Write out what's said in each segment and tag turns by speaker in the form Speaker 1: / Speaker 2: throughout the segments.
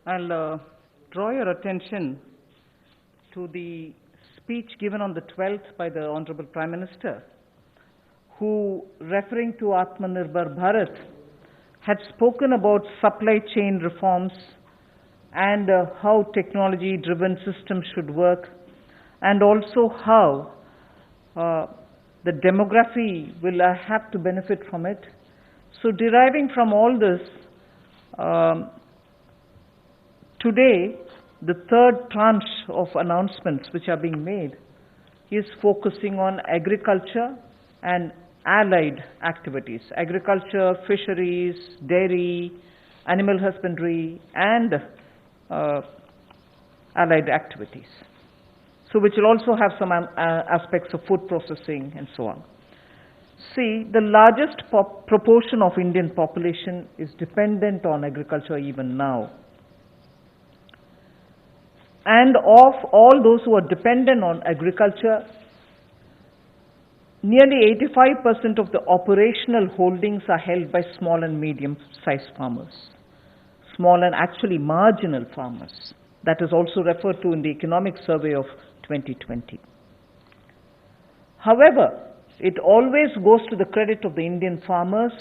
Speaker 1: I'll draw your attention to the speech given on the 12th by the Honorable Prime Minister, who, referring to Atmanirbhar Bharat, had spoken about supply chain reforms and how technology-driven systems should work, and also how the demography will have to benefit from it. So deriving from all this, today, the third tranche of announcements which are being made is focusing on agriculture and allied activities. Agriculture, fisheries, dairy, animal husbandry, and allied activities. So which will also have some aspects of food processing and so on. See, the largest proportion of Indian population is dependent on agriculture even now. And of all those who are dependent on agriculture, nearly 85% of the operational holdings are held by small and medium-sized farmers. Small and actually marginal farmers. That is also referred to in the Economic Survey of 2020. However, it always goes to the credit of the Indian farmers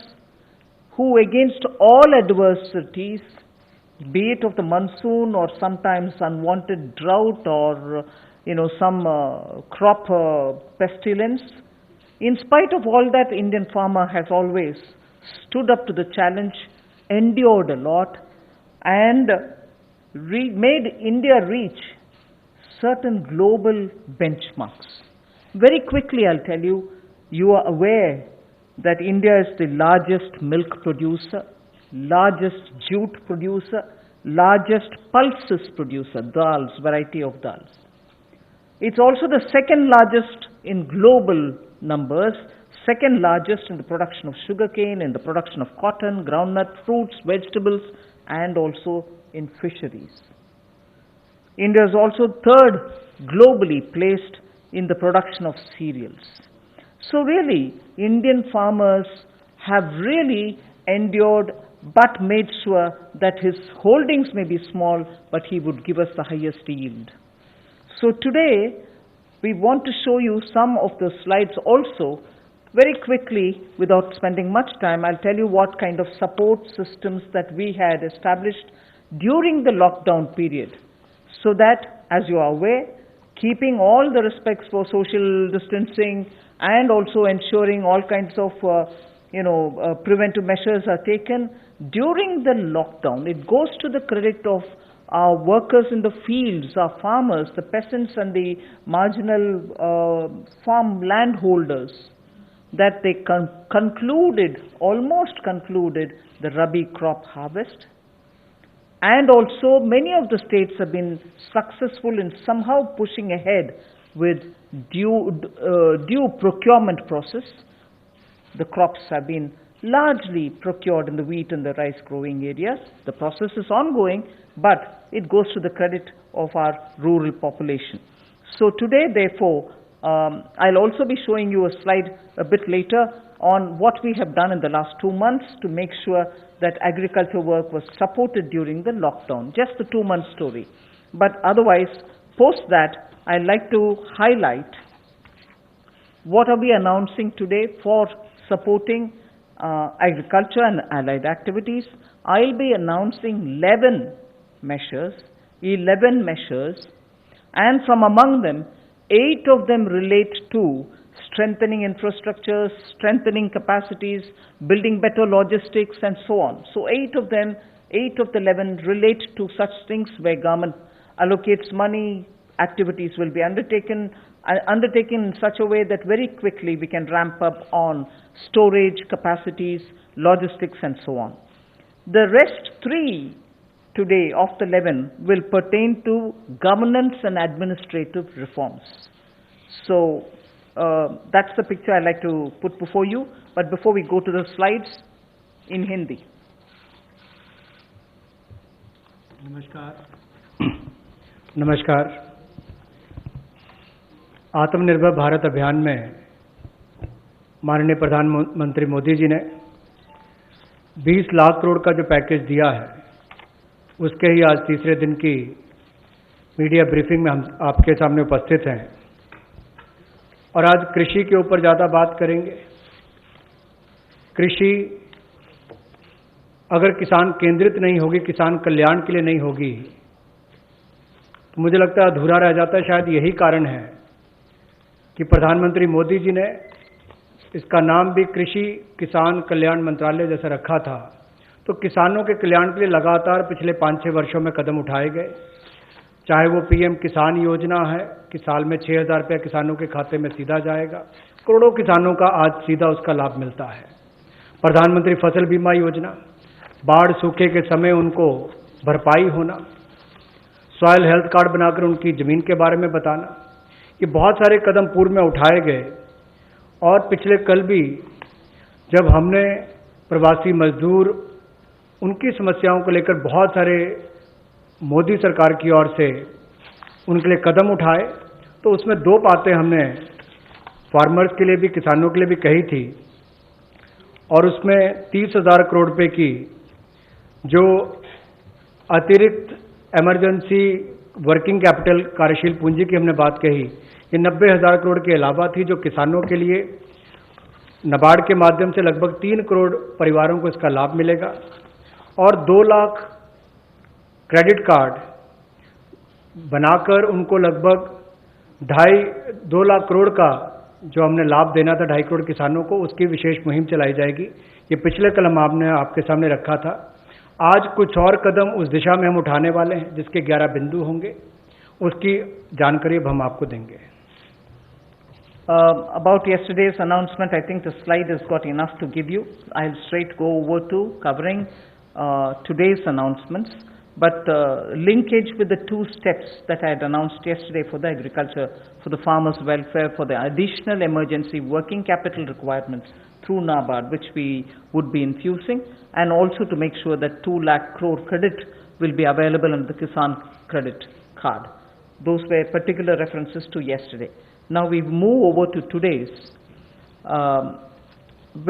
Speaker 1: who, against all adversities, be it of the monsoon or sometimes unwanted drought or some crop pestilence, in spite of all that, Indian farmer has always stood up to the challenge, endured a lot, and made India reach certain global benchmarks. Very quickly, I'll tell you, you are aware that India is the largest milk producer, largest jute producer, largest pulses producer, dals, variety of dals. It's also the second largest in global numbers, second largest in the production of sugarcane, in the production of cotton, groundnut, fruits, vegetables, and also in fisheries. India is also third globally placed in the production of cereals. So really, Indian farmers have really endured but made sure that his holdings may be small, but he would give us the highest yield. So today, we want to show you some of the slides also. Very quickly, without spending much time, I'll tell you what kind of support systems that we had established during the lockdown period, so that, as you are aware, keeping all the respects for social distancing and also ensuring all kinds of preventive measures are taken during the lockdown. It goes to the credit of our workers in the fields, our farmers, the peasants and the marginal farm landholders, that they almost concluded the Rabi crop harvest. And also many of the states have been successful in somehow pushing ahead with due procurement process. The crops have been largely procured in the wheat and the rice growing areas. The process is ongoing, but it goes to the credit of our rural population. So today, therefore, I'll also be showing you a slide a bit later on what we have done in the last 2 months to make sure that agriculture work was supported during the lockdown. Just the 2-month story. But otherwise, post that, I'd like to highlight what are we announcing today for supporting agriculture and allied activities. I'll be announcing 11 measures, and from among them, 8 of them relate to strengthening infrastructures, strengthening capacities, building better logistics, and so on. So 8 of the 11 relate to such things where government allocates money, activities will be undertaken in such a way that very quickly we can ramp up on storage capacities, logistics, and so on. The rest 3 today of the 11 will pertain to governance and administrative reforms. So that's the picture I'd like to put before you. But before we go to the slides, in Hindi.
Speaker 2: नमस्कार। आत्मनिर्भर भारत अभियान में माननीय प्रधानमंत्री मोदी जी ने 20 लाख करोड़ का जो package दिया है, उसके ही आज तीसरे दिन की मीडिया ब्रीफिंग में हम आपके सामने उपस्थित हैं और आज कृषि के ऊपर ज़्यादा बात करेंगे। कृषि अगर किसान केंद्रित नहीं होगी, किसान कल्याण के लिए नहीं होगी, तो मुझे लगता है अधूरा रह जाता है। शायद यही कारण है कि प्रधानमंत्री मोदी जी ने इसका नाम भी कृषि किसान कल्याण मंत्रालय जैसा रखा था। तो किसानों के कल्याण के लिए लगातार पिछले 5-6 वर्षों में कदम उठाए गए, चाहे वो पीएम किसान योजना है कि साल में 6,000 रुपया किसानों के खाते में सीधा जाएगा, करोड़ों किसानों का आज सीधा उसका लाभ मिलता है। प्रधानमंत्री फसल बीमा योजना, बाढ़ सूखे के समय उनको भरपाई होना, सॉइल हेल्थ कार्ड बनाकर उनकी ज़मीन के बारे में बताना, ये बहुत सारे कदम पूर्व में उठाए गए। और पिछले कल भी जब हमने प्रवासी मजदूर, उनकी समस्याओं को लेकर बहुत सारे मोदी सरकार की ओर से उनके लिए कदम उठाए, तो उसमें 2 बातें हमने फार्मर्स के लिए भी, किसानों के लिए भी कही थी। और उसमें 30,000 करोड़ रुपए की जो अतिरिक्त इमरजेंसी वर्किंग कैपिटल कार्यशील पूंजी की हमने बात कही, ये 90,000 करोड़ के अलावा थी, जो किसानों के लिए नाबार्ड के माध्यम से लगभग 3 करोड़ परिवारों को इसका लाभ मिलेगा। और 2 लाख क्रेडिट कार्ड बनाकर उनको लगभग 2 लाख करोड़ का जो हमने लाभ देना था 2.5 करोड़ किसानों को, उसकी विशेष मुहिम चलाई जाएगी। ये पिछले कल हमने आपके सामने रखा था। आज कुछ और कदम उस दिशा में हम उठाने वाले हैं, जिसके 11 बिंदु होंगे, उसकी जानकारी अब हम आपको देंगे।
Speaker 1: About yesterday's announcement, I think the slide has got enough to give you. I'll straight go over to covering today's announcements, but linkage with the 2 steps that I had announced yesterday for the agriculture, for the farmers' welfare, for the additional emergency working capital requirements through NABARD, which we would be infusing, and also to make sure that 2 lakh crore credit will be available under the Kisan credit card. Those were particular references to yesterday. Now we move over to today's,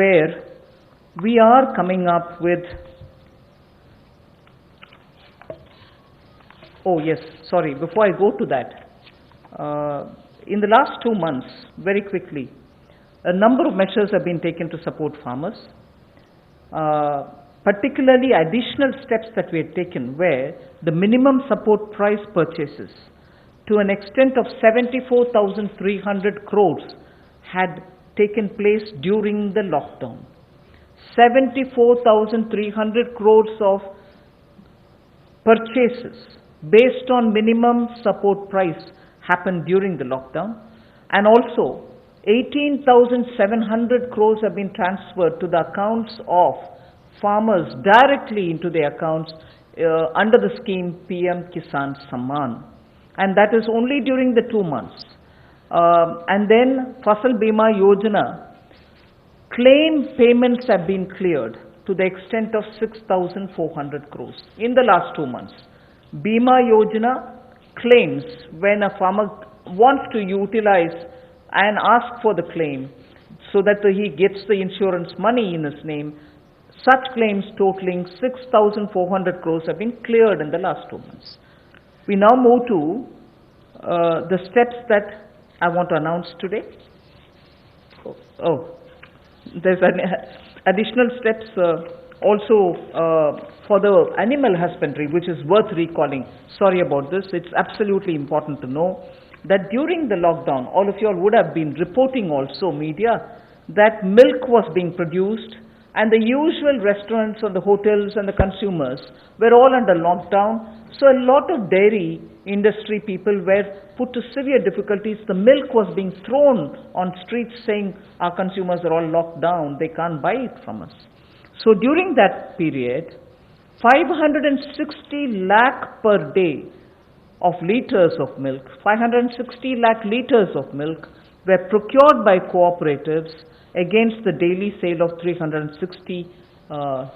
Speaker 1: where we are coming up with, oh yes, sorry, before I go to that, in the last 2 months, very quickly, a number of measures have been taken to support farmers. Particularly additional steps that we had taken where the minimum support price purchases to an extent of 74,300 crores had taken place during the lockdown. 74,300 crores of purchases based on minimum support price happened during the lockdown, and also 18,700 crores have been transferred to the accounts of farmers directly into their accounts under the scheme PM Kisan Samman, and that is only during the 2 months. And then Fasal Bima Yojana claim payments have been cleared to the extent of 6,400 crores in the last 2 months. Bima Yojana claims, when a farmer wants to utilize and ask for the claim so that he gets the insurance money in his name, such claims totaling 6,400 crores have been cleared in the last 2 months. We now move to the steps that I want to announce today. There's additional steps also for the animal husbandry, which is worth recalling. Sorry about this. It's absolutely important to know that during the lockdown, all of you all would have been reporting also, media, that milk was being produced, and the usual restaurants and the hotels and the consumers were all under lockdown. So a lot of dairy industry people were put to severe difficulties. The milk was being thrown on streets saying our consumers are all locked down, they can't buy it from us. So during that period, 560 lakh per day of liters of milk, 560 lakh liters of milk were procured by cooperatives against the daily sale of 360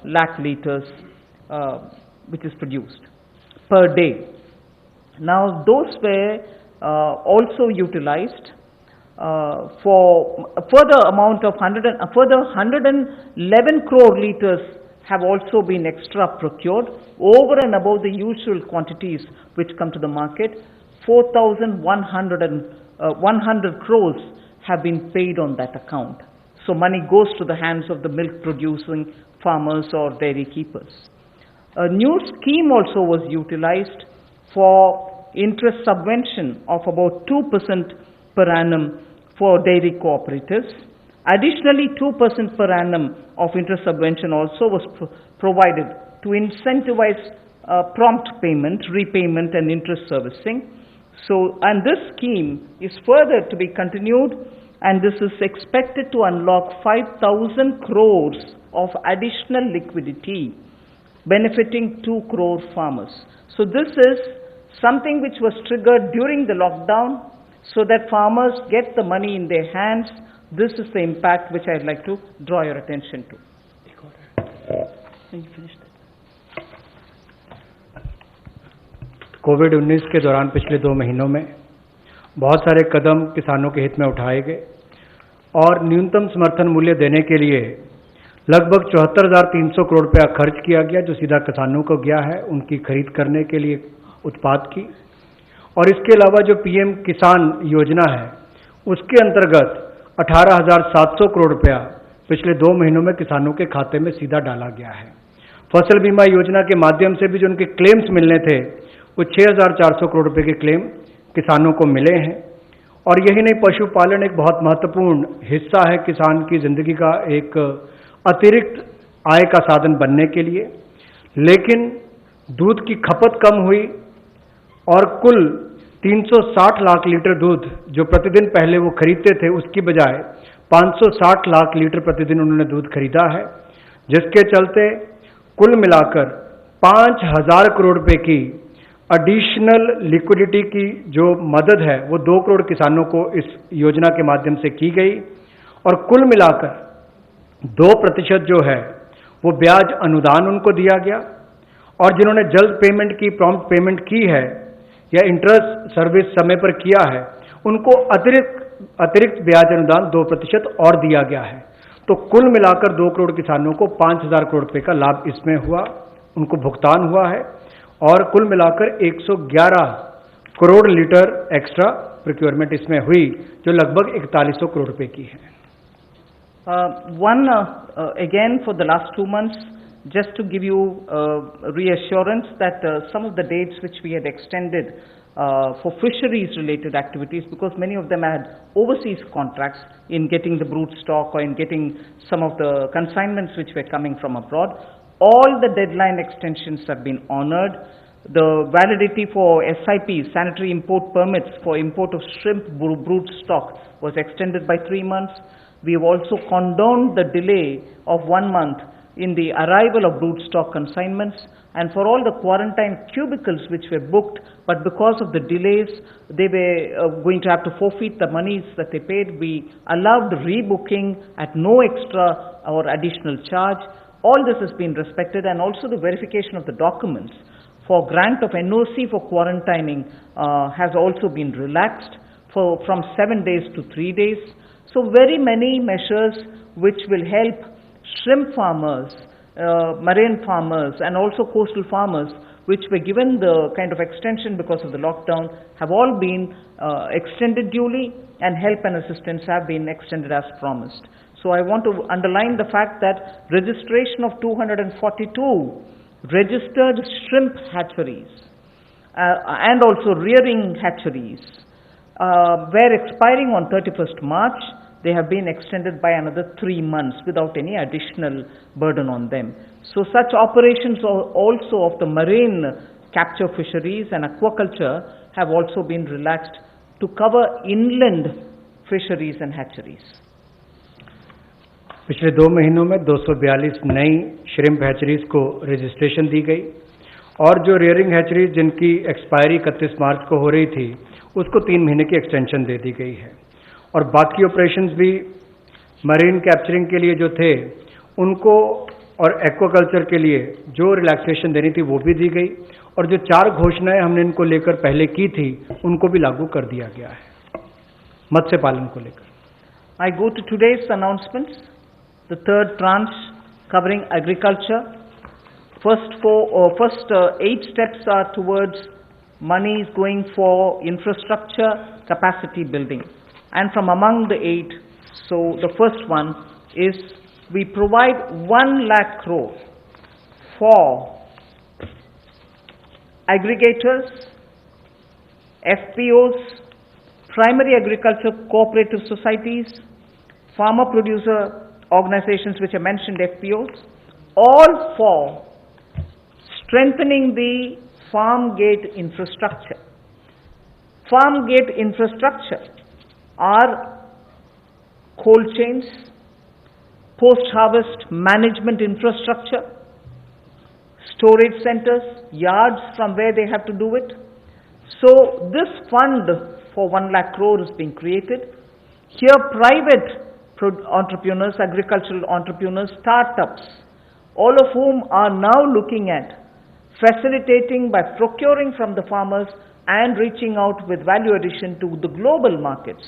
Speaker 1: lakh liters which is produced per day. Now those were also utilized for a further amount of 111 crore liters have also been extra procured over and above the usual quantities which come to the market. 4,100 crores have been paid on that account. So money goes to the hands of the milk producing farmers or dairy keepers. A new scheme also was utilized for interest subvention of about 2% per annum for dairy cooperatives. Additionally, 2% per annum of interest subvention also was provided to incentivize prompt payment, repayment and interest servicing. So, and this scheme is further to be continued, and this is expected to unlock 5,000 crores of additional liquidity, benefiting 2 crore farmers. So this is something which was triggered during the lockdown so that farmers get the money in their hands. This is the impact which I'd like to draw your attention to.
Speaker 2: कोविड-19 के दौरान पिछले 2 महीनों में बहुत सारे कदम किसानों के हित में उठाए गए और न्यूनतम समर्थन मूल्य देने के लिए लगभग 74,300 करोड़ रुपया खर्च किया गया, जो सीधा किसानों को गया है उनकी खरीद करने के लिए उत्पाद की। और इसके अलावा जो पीएम किसान योजना है उसके अंतर्गत 18,700 करोड़ रुपया पिछले 2 महीनों में किसानों के खाते में सीधा डाला गया है। फसल बीमा योजना के माध्यम से भी जो उनके क्लेम्स मिलने थे वो 6,400 करोड़ रुपए के क्लेम किसानों को मिले हैं। और यही नहीं, पशुपालन एक बहुत महत्वपूर्ण हिस्सा है किसान की जिंदगी का, एक अतिरिक्त आय का साधन बनने के लिए। लेकिन दूध की खपत कम हुई और कुल 360 लाख लीटर दूध जो प्रतिदिन पहले वो खरीदते थे उसकी बजाय 560 लाख लीटर प्रतिदिन उन्होंने दूध खरीदा है, जिसके चलते कुल मिलाकर 5,000 करोड़ रुपए की एडिशनल लिक्विडिटी की जो मदद है वो 2 करोड़ किसानों को इस योजना के माध्यम से की गई। और कुल मिलाकर 2% जो है वो ब्याज अनुदान उनको दिया गया, और जिन्होंने जल्द पेमेंट की, प्रॉम्प्ट पेमेंट की है या इंटरेस्ट सर्विस समय पर किया है, उनको अतिरिक्त ब्याज अनुदान 2% और दिया गया है। तो कुल मिलाकर 2 करोड़ किसानों को 5,000 करोड़ रुपए का लाभ इसमें हुआ, उनको भुगतान हुआ है। और कुल मिलाकर 111 करोड़ लीटर एक्स्ट्रा प्रोक्योरमेंट इसमें हुई, जो लगभग 4100 करोड़ रुपए की है।
Speaker 1: Again, for the last 2 months, just to give you reassurance that some of the dates which we had extended for fisheries related activities, because many of them had overseas contracts in getting the brood stock or in getting some of the consignments which were coming from abroad, all the deadline extensions have been honored. The validity for SIP, sanitary import permits for import of shrimp brood stock, was extended by 3 months. We have also condoned the delay of 1 month in the arrival of brood stock consignments, and for all the quarantine cubicles which were booked, but because of the delays, they were going to have to forfeit the monies that they paid. We allowed rebooking at no extra or additional charge. All this has been respected, and also the verification of the documents for grant of NOC for quarantining has also been relaxed from 7 days to 3 days. So very many measures which will help shrimp farmers, marine farmers and also coastal farmers, which were given the kind of extension because of the lockdown, have all been extended duly, and help and assistance have been extended as promised. So I want to underline the fact that registration of 242 registered shrimp hatcheries and also rearing hatcheries were expiring on 31st March. They have been extended by another 3 months without any additional burden on them. So such operations also of the marine capture fisheries and aquaculture have also been relaxed to cover inland fisheries and hatcheries.
Speaker 2: पिछले 2 महीनों में 242 नई shrimp hatcheries को registration दी गई, और जो rearing hatcheries जिनकी expiry 31 मार्च को हो रही थी उसको 3 महीने की एक्सटेंशन दे दी गई है। और बाकी ऑपरेशंस भी मरीन कैप्चरिंग के लिए जो थे उनको और एक्वाकल्चर के लिए जो रिलैक्सेशन देनी थी वो भी दी गई, और जो 4 घोषणाएं हमने इनको लेकर पहले की थी उनको भी लागू कर दिया गया है मत्स्य पालन को लेकर।
Speaker 1: I go to today's announcements. The third tranche covering agriculture. First 8 steps are towards money is going for infrastructure, capacity building. And from among the 8, so the first one is we provide 1 lakh crore for aggregators, FPOs, primary agriculture cooperative societies, farmer producer organizations which I mentioned, FPOs, all for strengthening the farm gate infrastructure. Farm gate infrastructure are cold chains, post-harvest management infrastructure, storage centers, yards from where they have to do it. So this fund for 1 lakh crore is being created. Here private entrepreneurs, agricultural entrepreneurs, startups, all of whom are now looking at facilitating by procuring from the farmers and reaching out with value addition to the global markets,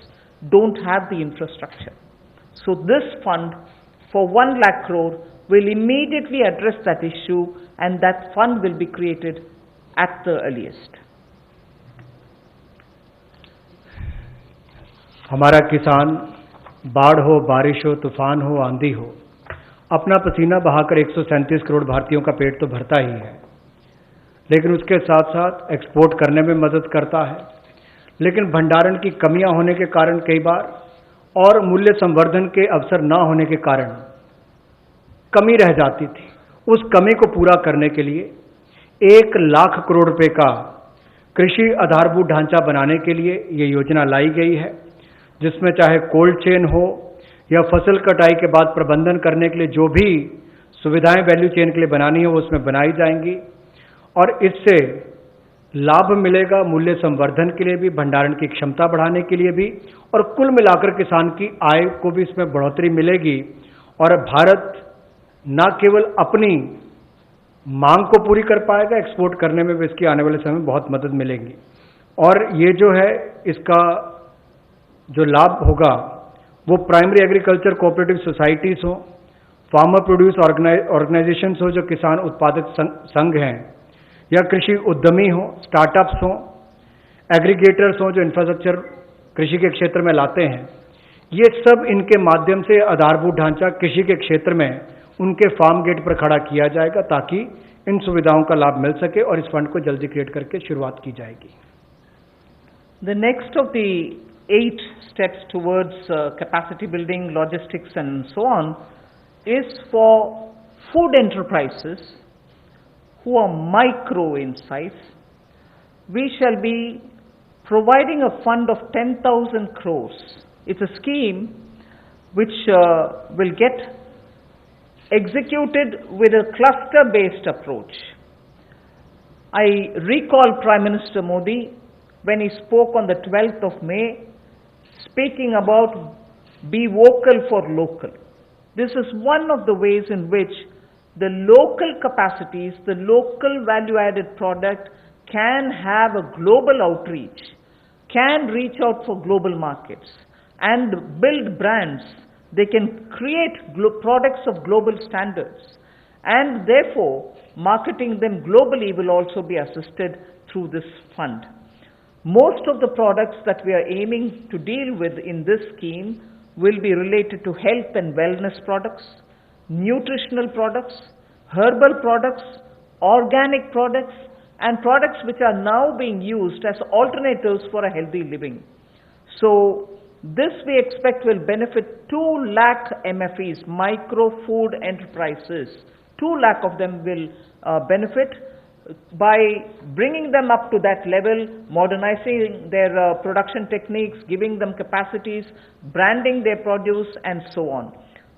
Speaker 1: don't have the infrastructure. So this fund for 1 lakh crore will immediately address that issue, and that fund will be created at the earliest.
Speaker 2: हमारा किसान बाढ़ हो, बारिश हो, तूफान हो, आंधी हो, अपना पसीना बहाकर 137 करोड़ भारतीयों का पेट तो भरता ही है, लेकिन उसके साथ साथ एक्सपोर्ट करने में मदद करता है। लेकिन भंडारण की कमियां होने के कारण कई बार और मूल्य संवर्धन के अवसर न होने के कारण कमी रह जाती थी। उस कमी को पूरा करने के लिए 1 लाख करोड़ रुपए का कृषि आधारभूत ढांचा बनाने के लिए ये योजना लाई गई है, जिसमें चाहे कोल्ड चेन हो या फसल कटाई के बाद प्रबंधन करने के लिए जो भी सुविधाएं वैल्यू चेन के लिए बनानी है वो उसमें बनाई जाएंगी, और इससे लाभ मिलेगा मूल्य संवर्धन के लिए भी, भंडारण की क्षमता बढ़ाने के लिए भी, और कुल मिलाकर किसान की आय को भी इसमें बढ़ोतरी मिलेगी। और भारत न केवल अपनी मांग को पूरी कर पाएगा, एक्सपोर्ट करने में भी इसकी आने वाले समय में बहुत मदद मिलेगी। और ये जो है इसका जो लाभ होगा वो प्राइमरी एग्रीकल्चर कोऑपरेटिव सोसाइटीज हो, फार्मर प्रोड्यूस ऑर्गेनाइजेशंस हो जो किसान उत्पादक संघ हैं, या कृषि उद्यमी हो, स्टार्टअप्स हो, एग्रीगेटर्स हो जो इंफ्रास्ट्रक्चर कृषि के क्षेत्र में लाते हैं, ये सब इनके माध्यम से आधारभूत ढांचा कृषि के क्षेत्र में उनके फार्म गेट पर खड़ा किया जाएगा ताकि इन सुविधाओं का लाभ मिल सके, और इस फंड को जल्दी क्रिएट करके शुरुआत की जाएगी।
Speaker 1: The next of the 8 steps towards capacity building, logistics and so on is for food enterprises who are micro in size. We shall be providing a fund of 10,000 crores. It's a scheme which will get executed with a cluster-based approach. I recall Prime Minister Modi when he spoke on the 12th of May, speaking about be vocal for local. This is one of the ways in which the local capacities, the local value-added product can have a global outreach, can reach out for global markets and build brands. They can create products of global standards, and therefore marketing them globally will also be assisted through this fund. Most of the products that we are aiming to deal with in this scheme will be related to health and wellness products, nutritional products, herbal products, organic products, and products which are now being used as alternatives for a healthy living. So this we expect will benefit 2 lakh MFEs, micro food enterprises. 2 lakh of them will benefit by bringing them up to that level, modernizing their production techniques, giving them capacities, branding their produce and so on.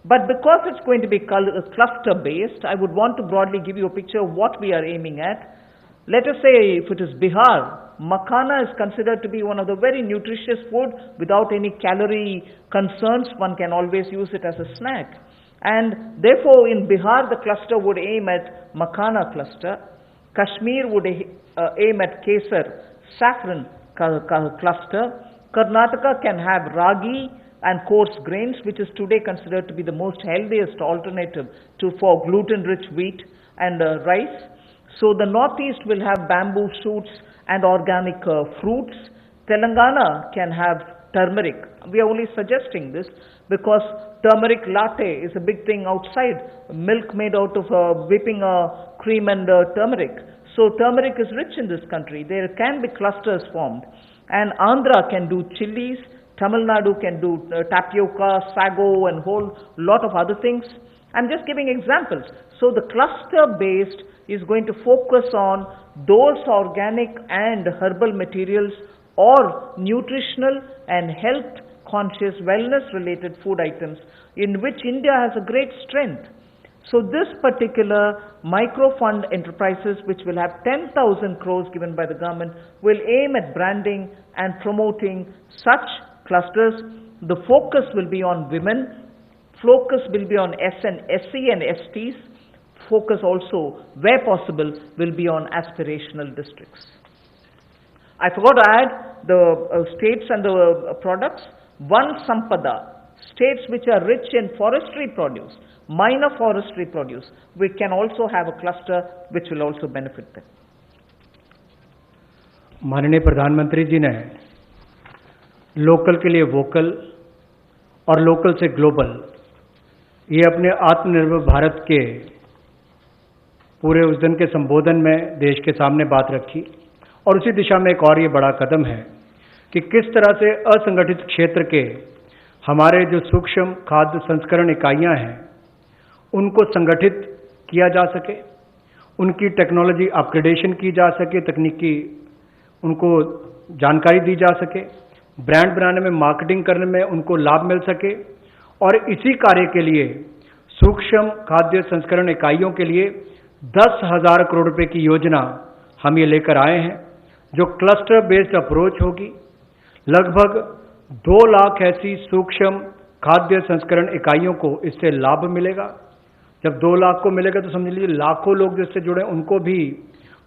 Speaker 1: But because it's going to be cluster based, I would want to broadly give you a picture of what we are aiming at. Let us say if it is Bihar, makhana is considered to be one of the very nutritious food without any calorie concerns. One can always use it as a snack. And therefore in Bihar the cluster would aim at makhana cluster. Kashmir would aim at kesar, saffron cluster. Karnataka can have ragi and coarse grains, which is today considered to be the most healthiest alternative for gluten-rich wheat and rice. So the Northeast will have bamboo shoots and organic fruits. Telangana can have turmeric. We are only suggesting this because turmeric latte is a big thing outside. Milk made out of whipping cream and turmeric. So turmeric is rich in this country. There can be clusters formed. And Andhra can do chilies. Tamil Nadu can do tapioca, sago, and whole lot of other things. I'm just giving examples. So the cluster-based is going to focus on those organic and herbal materials or nutritional and health-conscious, wellness-related food items in which India has a great strength. So this particular micro-fund enterprises, which will have 10,000 crores given by the government, will aim at branding and promoting such clusters. The focus will be on women. Focus will be on SC and STs. Focus also, where possible, will be on aspirational districts. I forgot to add the states and the products. One Sampada, states which are rich in forestry produce, minor forestry produce, we can also have a cluster which will also benefit them.
Speaker 2: माननीय प्रधानमंत्री जी ने local के लिए vocal और local से global ये अपने आत्मनिर्भर भारत के पूरे उस दिन के संबोधन में देश के सामने बात रखी और उसी दिशा में एक और ये बड़ा कदम है कि किस तरह से असंगठित क्षेत्र के हमारे जो सूक्ष्म खाद्य संस्करण इकाइयां हैं उनको संगठित किया जा सके, उनकी टेक्नोलॉजी अपग्रेडेशन की जा सके, तकनीकी उनको जानकारी दी जा सके, ब्रांड बनाने में, मार्केटिंग करने में उनको लाभ मिल सके। और इसी कार्य के लिए सूक्ष्म खाद्य संस्करण इकाइयों के लिए 10,000 करोड़ रुपए की योजना हम ये लेकर आए हैं, जो क्लस्टर बेस्ड अप्रोच होगी। लगभग 2 लाख ऐसी सूक्ष्म खाद्य संस्करण इकाइयों को इससे लाभ मिलेगा। जब 2 लाख को मिलेगा तो समझ लीजिए लाखों लोग जिससे जुड़े उनको भी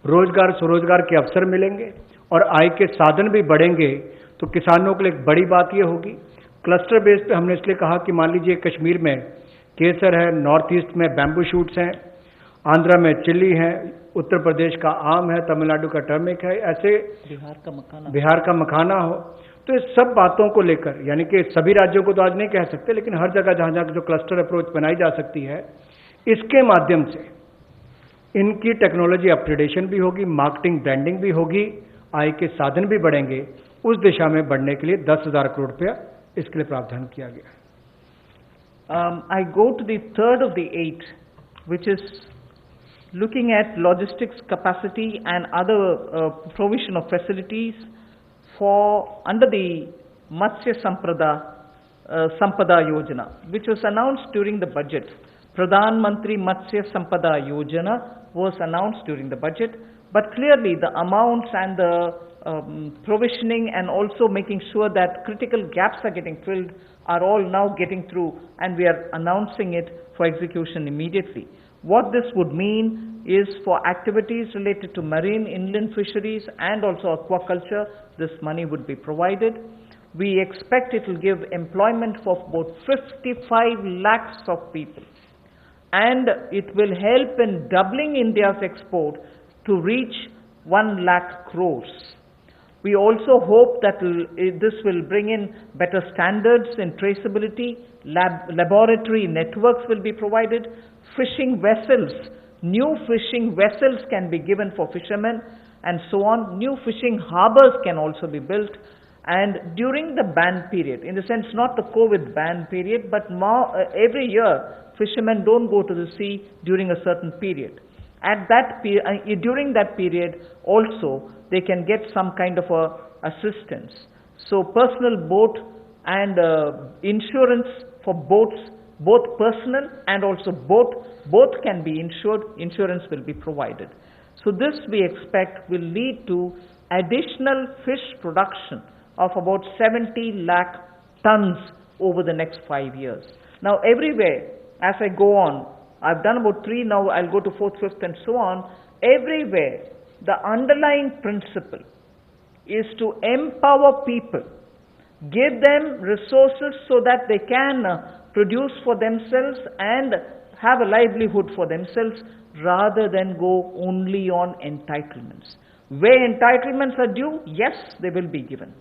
Speaker 2: रोजगार स्वरोजगार के अवसर मिलेंगे और आय के साधन भी बढ़ेंगे। तो किसानों के लिए एक बड़ी बात यह होगी। क्लस्टर बेस पे हमने इसलिए कहा कि मान लीजिए कश्मीर में केसर है, नॉर्थ ईस्ट में बैम्बू शूट्स हैं, आंध्रा में चिल्ली है, उत्तर प्रदेश का आम है, तमिलनाडु का टर्मिक है, ऐसे बिहार का मखाना हो। तो इस सब बातों को लेकर, यानी कि सभी राज्यों को तो आज नहीं कह सकते, लेकिन हर जगह जहां जहां जो क्लस्टर अप्रोच बनाई जा सकती है, इसके माध्यम से इनकी टेक्नोलॉजी अपग्रेडेशन भी होगी, मार्केटिंग ब्रांडिंग भी होगी, आय के साधन भी बढ़ेंगे। उस दिशा में बढ़ने के लिए 10,000 करोड़ रुपया इसके लिए प्रावधान किया गया।
Speaker 1: I go to the third of the 8, which is looking at logistics capacity and other provision of facilities for under the Matsya Sampada Yojana, which was announced during the budget. Pradhan Mantri Matsya Sampada Yojana was announced during the budget, but clearly the amounts and the provisioning and also making sure that critical gaps are getting filled are all now getting through, and we are announcing it for execution immediately. What this would mean is for activities related to marine inland fisheries and also aquaculture, this money would be provided. We expect it will give employment for about 55 lakhs of people, and it will help in doubling India's export to reach 1 lakh crores. We also hope that this will bring in better standards in traceability, laboratory networks will be provided, fishing vessels, new fishing vessels can be given for fishermen and so on, new fishing harbors can also be built, and during the ban period, in the sense not the COVID ban period, but every year fishermen don't go to the sea during a certain period. At that during that period also they can get some kind of assistance. So personal boat and insurance for boats, both personal and also both can be insured, insurance will be provided. So this we expect will lead to additional fish production of about 70 lakh tons over the next 5 years. Now everywhere, as I go on, I've done about 3, now I'll go to 4th, 5th and so on. Everywhere, the underlying principle is to empower people give them resources so that they can produce for themselves and have a livelihood for themselves rather than go only on entitlements. Where entitlements are due, yes, they will be given.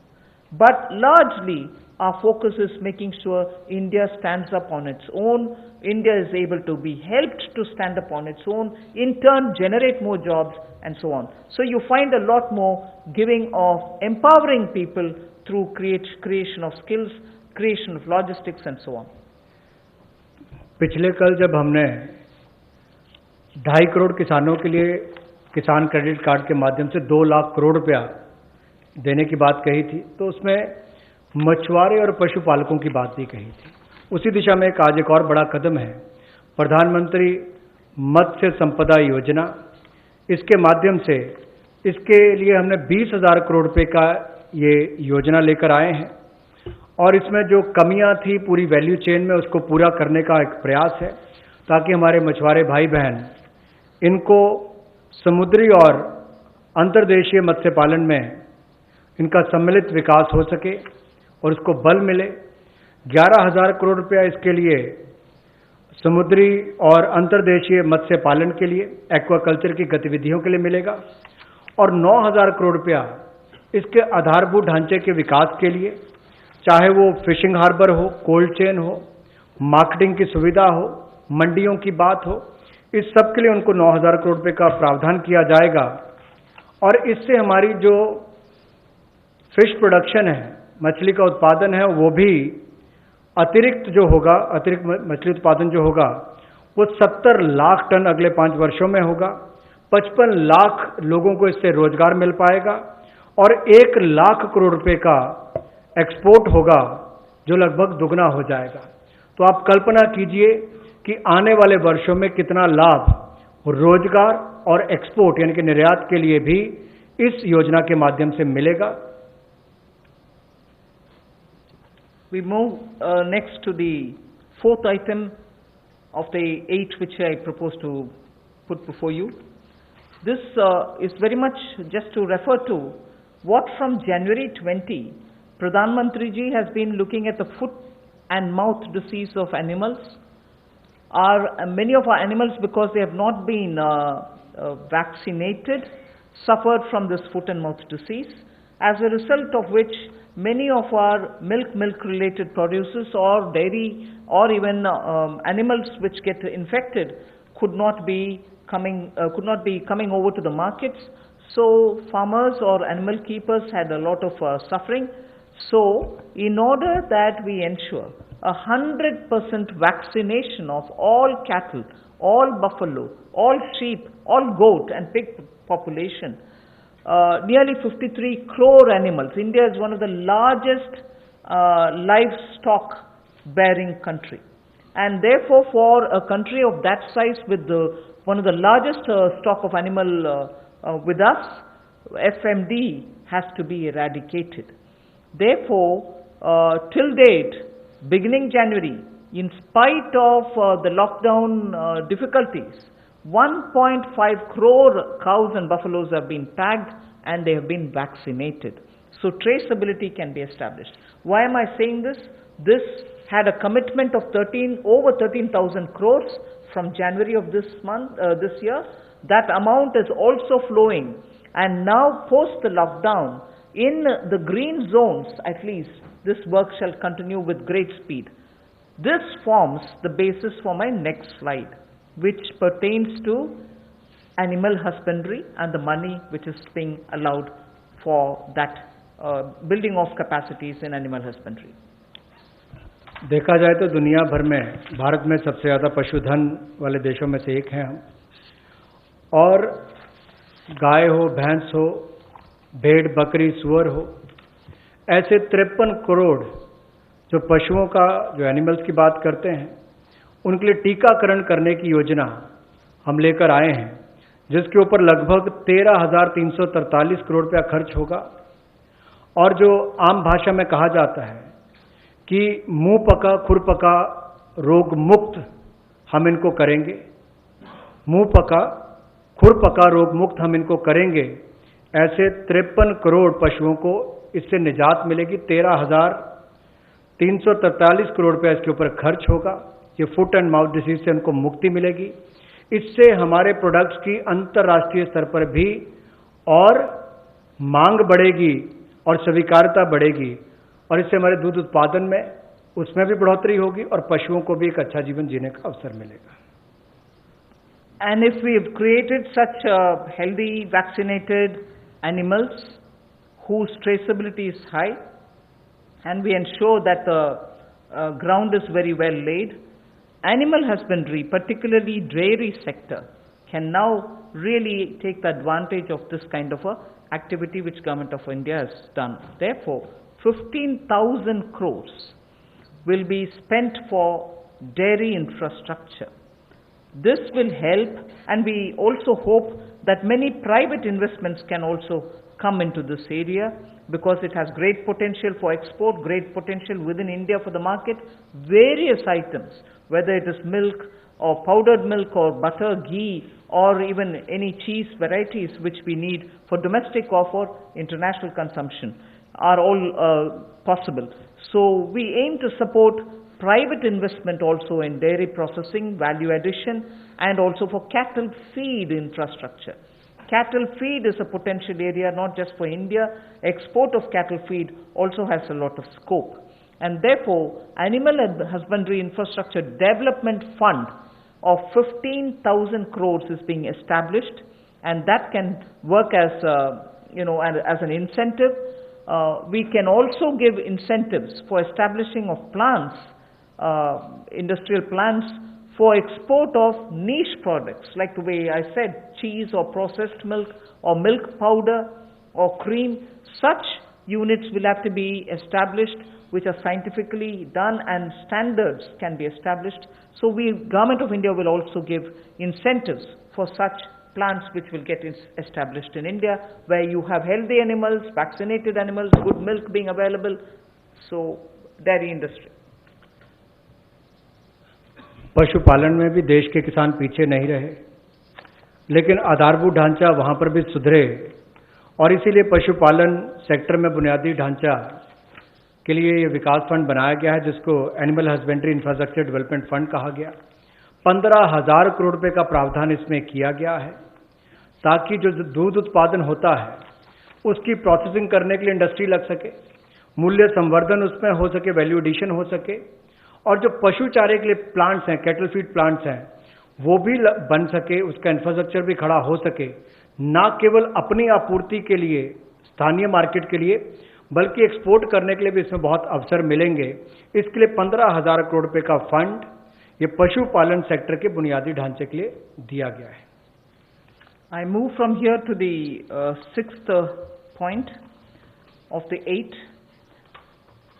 Speaker 1: But largely, our focus is making sure India stands up on its own, India is able to be helped to stand up on its own, in turn generate more jobs and so on. So you find a lot more giving of empowering people through creation of skills, creation of logistics and so on.
Speaker 2: पिछले कल जब हमने 2.5 करोड़ किसानों के लिए किसान credit card के माध्यम से 2 लाख करोड़ रुपया देने की बात कही थी, तो उसमें मछुआरे और पशुपालकों की बात भी कही थी। उसी दिशा में आज एक और बड़ा कदम है, प्रधानमंत्री मत्स्य संपदा योजना। इसके माध्यम से इसके लिए हमने 20,000 करोड़ रुपए का ये योजना लेकर आए हैं और इसमें जो कमियां थी पूरी वैल्यू चेन में उसको पूरा करने का एक प्रयास है, ताकि हमारे मछुआरे भाई बहन इनको समुद्री और अंतर्देशीय मत्स्य पालन में इनका सम्मिलित विकास हो सके और उसको बल मिले। 11,000 करोड़ रुपया इसके लिए समुद्री और अंतर्देशीय मत्स्य पालन के लिए, एक्वाकल्चर की गतिविधियों के लिए मिलेगा और 9,000 करोड़ रुपया इसके आधारभूत ढांचे के विकास के लिए, चाहे वो फिशिंग हार्बर हो, कोल्ड चेन हो, मार्केटिंग की सुविधा हो, मंडियों की बात हो, इस सब के लिए उनको 9,000 करोड़ रुपए का प्रावधान किया जाएगा। और इससे हमारी जो फिश प्रोडक्शन है, मछली का उत्पादन है, वो भी अतिरिक्त जो होगा, अतिरिक्त मछली उत्पादन जो होगा वो 70 लाख टन अगले 5 वर्षों में होगा। 55 लाख लोगों को इससे रोजगार मिल पाएगा और 1 लाख करोड़ रुपए का एक्सपोर्ट होगा, जो लगभग दुगना हो जाएगा। तो आप कल्पना कीजिए कि आने वाले वर्षों में कितना लाभ रोजगार और एक्सपोर्ट यानी कि निर्यात के लिए भी इस योजना के माध्यम से मिलेगा।
Speaker 1: We move next to the 4th item of the 8 which I propose to put before you. This is very much just to refer to what from January 20, Pradhan Mantri ji has been looking at the foot and mouth disease of animals. Many of our animals, because they have not been vaccinated, suffered from this foot and mouth disease, as a result of which many of our milk related producers or dairy or even animals which get infected could not be coming over to the markets. So farmers or animal keepers had a lot of suffering. So in order that we ensure 100% vaccination of all cattle, all buffalo, all sheep, all goat and pig population, nearly 53 crore animals. India is one of the largest livestock bearing country, and therefore for a country of that size with one of the largest stock of animal with us, FMD has to be eradicated. Therefore, till date, beginning January, in spite of the lockdown difficulties, 1.5 crore cows and buffaloes have been tagged and they have been vaccinated. So traceability can be established. Why am I saying this? This had a commitment of over 13,000 crores from January of this year. That amount is also flowing, and now post the lockdown, in the green zones at least, this work shall continue with great speed. This forms the basis for my next slide, which pertains to animal husbandry and the money which is being allowed for that building of capacities in animal husbandry.
Speaker 2: देखा जाए तो दुनिया भर में भारत में सबसे ज़्यादा पशुधन वाले देशों में से एक हैं हम, और गाय हो, भैंस हो, भेड़, बकरी, सुअर हो, ऐसे 53 करोड़ जो पशुओं का, जो एनिमल्स की बात करते हैं, उनके लिए टीकाकरण करने की योजना हम लेकर आए हैं, जिसके ऊपर लगभग 13,343 करोड़ रुपया खर्च होगा। और जो आम भाषा में कहा जाता है कि मुंह पका खुर पका रोग मुक्त हम इनको करेंगे, मुंह पका खुर पका रोग मुक्त हम इनको करेंगे, ऐसे 53 करोड़ पशुओं को इससे निजात मिलेगी। 13,343 करोड़ रुपया इसके ऊपर खर्च होगा। ये फुट एंड माउथ डिसीज से उनको मुक्ति मिलेगी। इससे हमारे प्रोडक्ट्स की अंतर्राष्ट्रीय स्तर पर भी और मांग बढ़ेगी और स्वीकार्यता बढ़ेगी, और इससे हमारे दूध उत्पादन में उसमें भी बढ़ोतरी होगी और पशुओं को भी एक अच्छा जीवन जीने का अवसर मिलेगा।
Speaker 1: And if we have created such healthy, vaccinated animals whose traceability is high, and we ensure that the ground is very well laid, animal husbandry, particularly dairy sector, can now really take the advantage of this kind of a activity which Government of India has done. Therefore, 15,000 crores will be spent for dairy infrastructure. This will help, and we also hope that many private investments can also come into this area, because it has great potential for export, great potential within India for the market. Various items, whether it is milk or powdered milk or butter, ghee, or even any cheese varieties which we need for domestic or for international consumption, are all possible. So we aim to support private investment also in dairy processing, value addition, and also for cattle feed infrastructure. Cattle feed is a potential area not just for India. Export of cattle feed also has a lot of scope. And therefore, Animal Husbandry Infrastructure Development Fund of 15,000 crores is being established, and that can work as as an incentive. We can also give incentives for establishing of plants, industrial plants for export of niche products, like the way I said, cheese or processed milk or milk powder or cream. Such units will have to be established which are scientifically done, and standards can be established. So Government of India will also give incentives for such plants which will get established in India, where you have healthy animals, vaccinated animals, good milk being available. So dairy industry.
Speaker 2: पशुपालन में भी देश के किसान पीछे नहीं रहे, लेकिन आधारभूत ढांचा वहां पर भी सुधरे, और इसीलिए पशुपालन सेक्टर में बुनियादी ढांचा के लिए ये विकास फंड बनाया गया है, जिसको animal husbandry infrastructure development fund कहा गया। 15,000 करोड़ रुपए का प्रावधान इसमें किया गया है, ताकि जो दूध उत्पादन होता है उसकी प्रोसेसिंग करने के लिए इंडस्ट्री लग सके, मूल्य संवर्धन उसमें हो सके, वैल्यू एडिशन हो सके, और जो पशु चारे के लिए प्लांट्स हैं, कैटल फीड प्लांट्स हैं, वो भी बन सके, उसका इंफ्रास्ट्रक्चर भी खड़ा हो सके, ना केवल अपनी आपूर्ति के लिए, स्थानीय मार्केट के लिए, बल्कि एक्सपोर्ट करने के लिए भी इसमें बहुत अवसर मिलेंगे। इसके लिए 15,000 करोड़ रुपए का फंड ये पशुपालन सेक्टर के बुनियादी ढांचे के लिए दिया गया है।
Speaker 1: I move from here to the sixth point of the 8.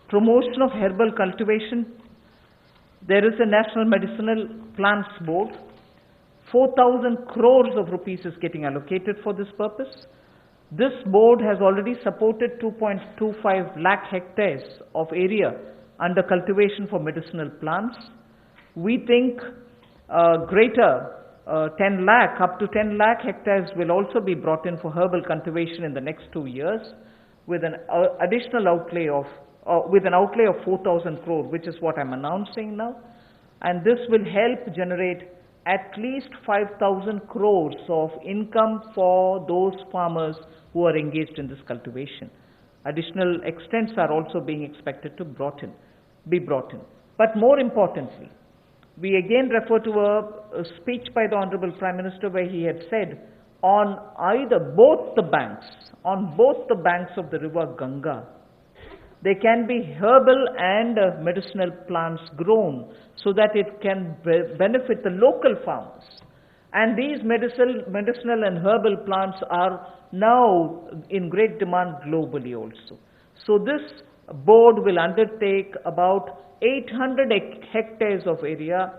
Speaker 1: Promotion of herbal cultivation. There is a National Medicinal Plants Board. 4,000 crores of rupees is getting allocated for this purpose. This board has already supported 2.25 lakh hectares of area under cultivation for medicinal plants. We think greater 10 lakh, up to 10 lakh hectares will also be brought in for herbal cultivation in the next 2 years, with an additional outlay of with an outlay of 4,000 crore, which is what I'm announcing now. And this will help generate at least 5,000 crores of income for those farmers who are engaged in this cultivation. Additional extents are also being expected to be brought in. But more importantly, we again refer to a speech by the Honorable Prime Minister, where he had said, on both the banks of the river Ganga, there can be herbal and medicinal plants grown, so that it can benefit the local farmers. And these medicinal and herbal plants are now in great demand globally also. So this board will undertake about 800 hectares of area,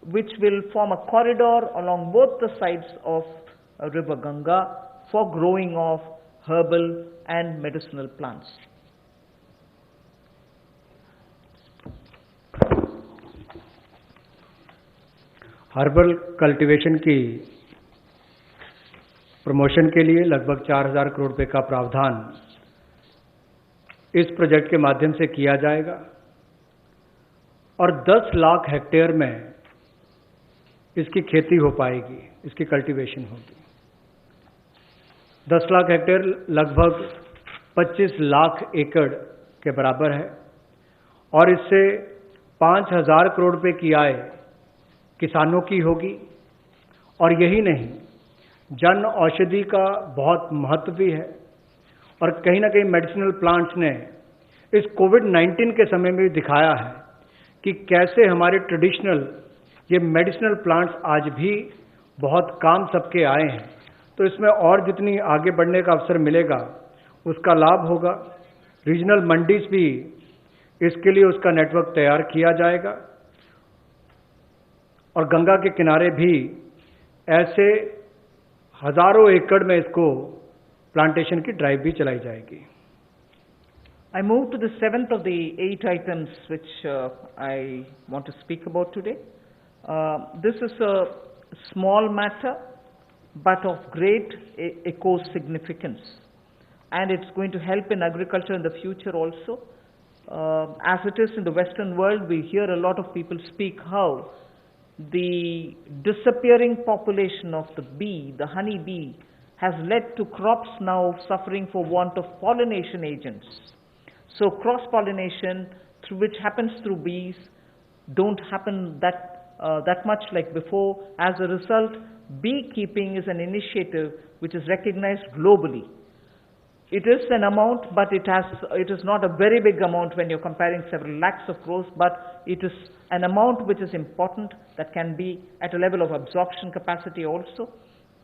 Speaker 1: which will form a corridor along both the sides of river Ganga for growing of herbal and medicinal plants.
Speaker 2: Herbal cultivation की promotion के लिए लगभग 4,000 करोड़ रुपए का प्रावधान इस project के माध्यम से किया जाएगा और 10 लाख हेक्टेयर में इसकी खेती हो पाएगी, इसकी कल्टीवेशन होगी। 10 लाख हेक्टेयर लगभग 25 लाख एकड़ के बराबर है और इससे 5,000 करोड़ रुपए की आय किसानों की होगी। और यही नहीं, जन औषधि का बहुत महत्व भी है और कहीं ना कहीं मेडिसिनल प्लांट्स ने इस कोविड-19 के समय में भी दिखाया है कि कैसे हमारे ट्रेडिशनल ये मेडिसिनल प्लांट्स आज भी बहुत काम सबके आए हैं। तो इसमें और जितनी आगे बढ़ने का अवसर मिलेगा उसका लाभ होगा। रीजनल मंडीज भी, इसके लिए उसका नेटवर्क तैयार किया जाएगा और गंगा के किनारे भी ऐसे हजारों एकड़ में इसको प्लांटेशन की ड्राइव भी चलाई जाएगी।
Speaker 1: I move to the seventh of the 8 items which I want to speak about today. This is a small matter but of great eco significance, and it's going to help in agriculture in the future also. As it is in the Western world, we hear a lot of people speak how the disappearing population of the bee, the honey bee, has led to crops now suffering for want of pollination agents. So cross-pollination, which happens through bees, don't happen that much like before. As a result, beekeeping is an initiative which is recognized globally. It is an amount, but it is not a very big amount when you're comparing several lakhs of crores, but it is an amount which is important, that can be at a level of absorption capacity also.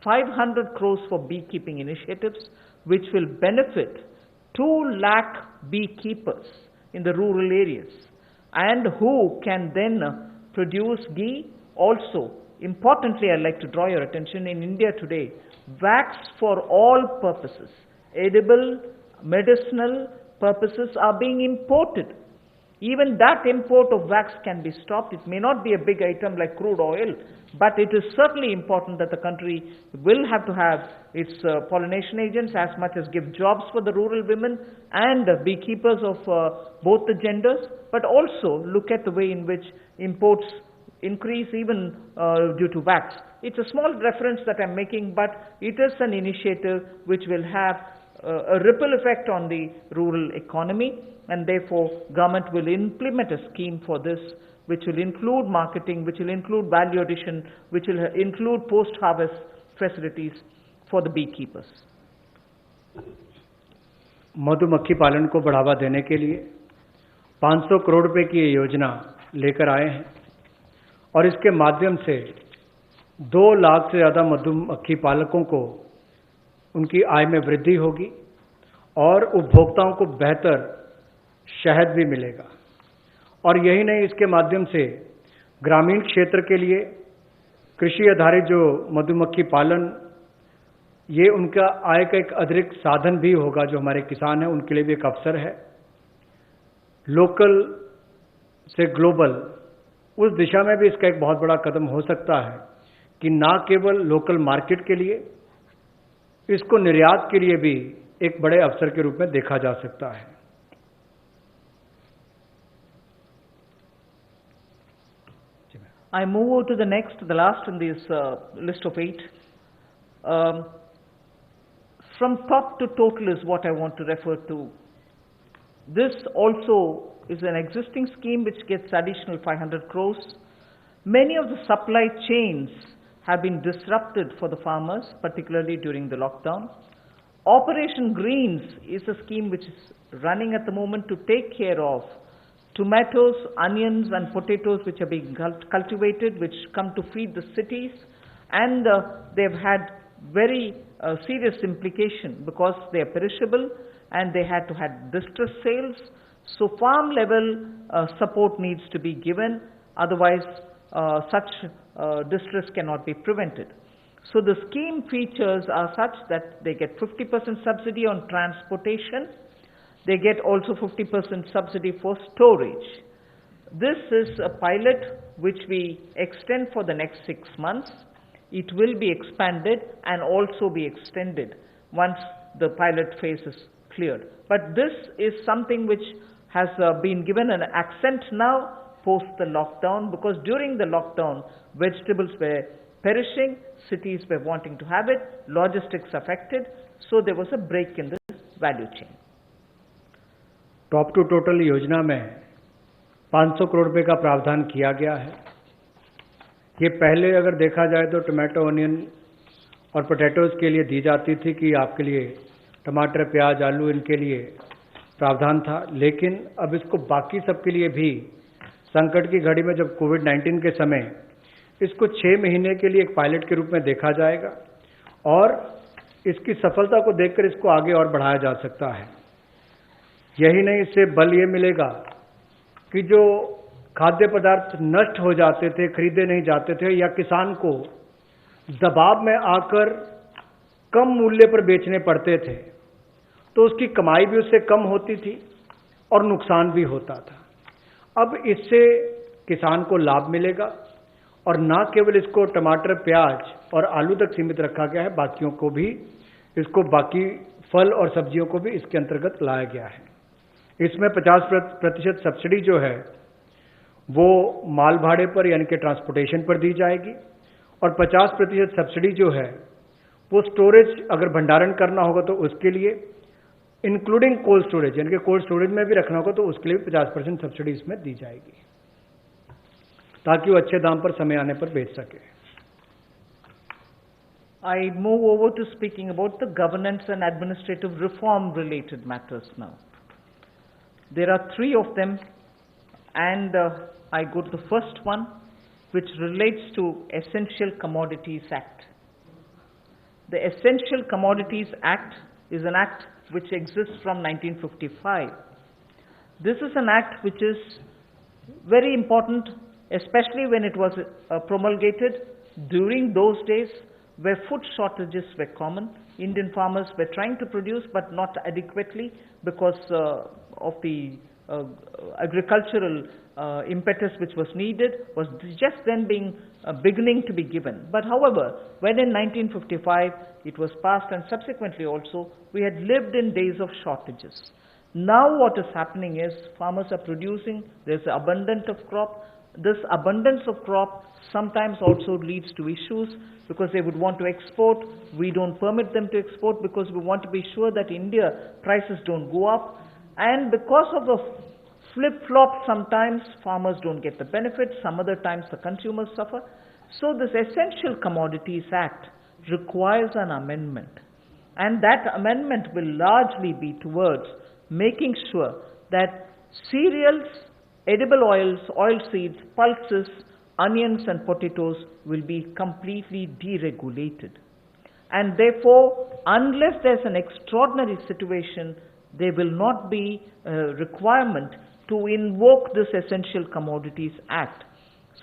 Speaker 1: 500 crores for beekeeping initiatives, which will benefit 2 lakh beekeepers in the rural areas, and who can then produce ghee. Also, importantly, I'd like to draw your attention, in India today, wax for all purposes, edible, medicinal purposes, are being imported. Even that import of wax can be stopped. It may not be a big item like crude oil, but it is certainly important that the country will have to have its pollination agents, as much as give jobs for the rural women and beekeepers of both the genders, but also look at the way in which imports increase even due to wax. It's a small reference that I'm making, but it is an initiative which will have a ripple effect on the rural economy, and therefore government will implement a scheme for this, which will include marketing, which will include value addition, which will include post-harvest facilities for the beekeepers.
Speaker 2: मधुमक्खी पालन को बढ़ावा देने के लिए 500 करोड़ रुपए की ये योजना लेकर आए हैं और इसके माध्यम से 2 लाख से ज़्यादा मधुमक्खी पालकों को उनकी आय में वृद्धि होगी और उपभोक्ताओं को बेहतर शहद भी मिलेगा। और यही नहीं, इसके माध्यम से ग्रामीण क्षेत्र के लिए कृषि आधारित जो मधुमक्खी पालन, ये उनका आय का एक अतिरिक्त साधन भी होगा। जो हमारे किसान हैं उनके लिए भी एक अवसर है। लोकल से ग्लोबल, उस दिशा में भी इसका एक बहुत बड़ा कदम हो सकता है कि ना केवल लोकल मार्केट के लिए, इसको निर्यात के लिए भी एक बड़े अवसर के रूप में देखा जा सकता है।
Speaker 1: I move on to the next, the last in this list of 8. From top to total is what I want to refer to. This also is an existing scheme which gets additional 500 crores. Many of the supply chains have been disrupted for the farmers, particularly during the lockdown. Operation Greens is a scheme which is running at the moment to take care of tomatoes, onions and potatoes which are being cultivated, which come to feed the cities, and they've had very serious implication because they are perishable and they had to have distress sales. So farm level support needs to be given, otherwise such distress cannot be prevented. So the scheme features are such that they get 50% subsidy on transportation. They get also 50% subsidy for storage. This is a pilot which we extend for the next 6 months. It will be expanded and also be extended once the pilot phase is cleared. But this is something which has been given an accent now post the lockdown, because during the lockdown, vegetables were perishing, cities were wanting to have it, logistics affected, so there was a break in the value chain.
Speaker 2: Top to total योजना में 500 करोड़ रुपए का प्रावधान किया गया है। ये पहले अगर देखा जाए तो टमाटो, ऑनियन और पोटैटोज के लिए दी जाती थी कि आपके लिए टमाटर, प्याज, आलू इनके लिए प्रावधान था, लेकिन अब इसको बाकी सबके लिए भी संकट की घड़ी में जब कोविड-19 के समय इसको 6 महीने के लिए एक पायलट के रूप में देखा जाएगा और इसकी सफलता को देखकर इसको आगे और बढ़ाया जा सकता है। यही नहीं, इससे बल ये मिलेगा कि जो खाद्य पदार्थ नष्ट हो जाते थे, खरीदे नहीं जाते थे या किसान को दबाव में आकर कम मूल्य पर बेचने पड़ते थे, तो उसकी कमाई भी उससे कम होती थी और नुकसान भी होता था। अब इससे किसान को लाभ मिलेगा और न केवल इसको टमाटर, प्याज और आलू तक सीमित रखा गया है, बाकियों को भी, इसको बाकी फल और सब्जियों को भी इसके अंतर्गत लाया गया है। इसमें 50% सब्सिडी जो है वो माल भाड़े पर यानी कि ट्रांसपोर्टेशन पर दी जाएगी और 50% सब्सिडी जो है वो स्टोरेज, अगर भंडारण करना होगा तो उसके लिए, इंक्लूडिंग कोल्ड स्टोरेज, यानी कि कोल्ड स्टोरेज में भी रखना होगा तो उसके लिए 50% सब्सिडी इसमें दी जाएगी ताकि वो अच्छे दाम पर समय आने पर बेच सके।
Speaker 1: I move over to speaking about the governance and administrative reform related matters now. There are 3 of them, and I go to the first one, which relates to Essential Commodities Act. The Essential Commodities Act is an act which exists from 1955. This is an act which is very important, especially when it was promulgated during those days where food shortages were common. Indian farmers were trying to produce but not adequately because of the agricultural impetus which was needed was just then beginning to be given. But however, when in 1955 it was passed, and subsequently also we had lived in days of shortages. Now what is happening is farmers are producing, there's abundance of crop. This abundance of crop sometimes also leads to issues because they would want to export. We don't permit them to export because we want to be sure that India prices don't go up. And because of the flip-flop, sometimes farmers don't get the benefit, some other times the consumers suffer. So this Essential Commodities Act requires an amendment. And that amendment will largely be towards making sure that cereals, edible oils, oilseeds, pulses, onions and potatoes will be completely deregulated. And therefore, unless there's an extraordinary situation, there will not be a requirement to invoke this Essential Commodities Act.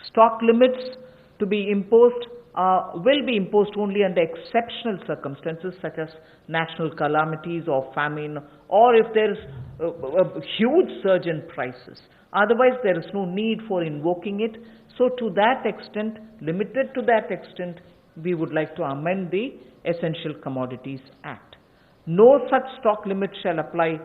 Speaker 1: Stock limits to be imposed will be imposed only under exceptional circumstances such as national calamities or famine, or if there is a huge surge in prices. Otherwise, there is no need for invoking it. So to that extent, limited to that extent, we would like to amend the Essential Commodities Act. No such stock limit shall apply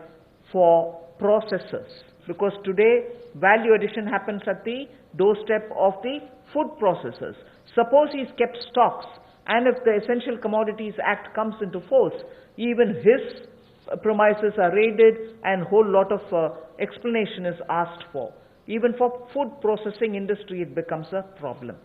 Speaker 1: for processors, because today value addition happens at the doorstep of the food processors. Suppose he's kept stocks, and if the Essential Commodities Act comes into force, even his premises are raided and whole lot of explanation is asked for. Even for food processing industry it becomes a problem.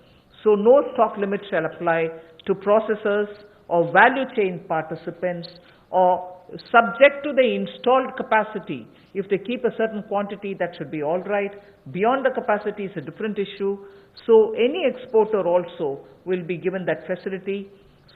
Speaker 1: So no stock limit shall apply to processors or value chain participants, or subject to the installed capacity. If they keep a certain quantity, that should be all right. Beyond the capacity is a different issue. So any exporter also will be given that facility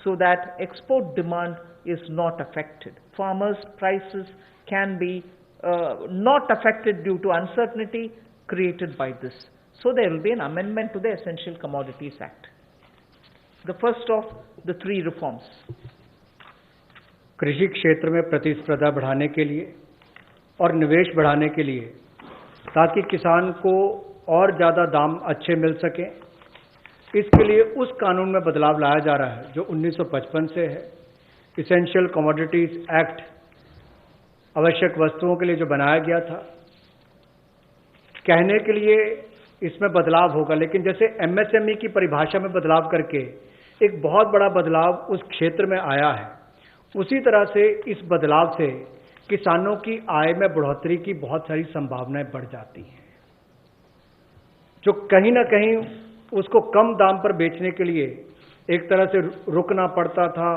Speaker 1: so that export demand is not affected. Farmers' prices can be not affected due to uncertainty created by this. So there will be an amendment to the Essential Commodities Act. The first of the 3 reforms.
Speaker 2: कृषि क्षेत्र में प्रतिस्पर्धा बढ़ाने के लिए और निवेश बढ़ाने के लिए, ताकि किसान को और ज़्यादा दाम अच्छे मिल सकें, इसके लिए उस कानून में बदलाव लाया जा रहा है जो 1955 से है। इसेंशियल कमोडिटीज एक्ट आवश्यक वस्तुओं के लिए जो बनाया गया था, कहने के लिए इसमें बदलाव होगा, लेकिन जैसे एमएसएमई की परिभाषा में बदलाव करके एक बहुत बड़ा बदलाव उस क्षेत्र में आया है, उसी तरह से इस बदलाव से किसानों की आय में बढ़ोतरी की बहुत सारी संभावनाएं बढ़ जाती हैं। जो कहीं ना कहीं उसको कम दाम पर बेचने के लिए एक तरह से रुकना पड़ता था,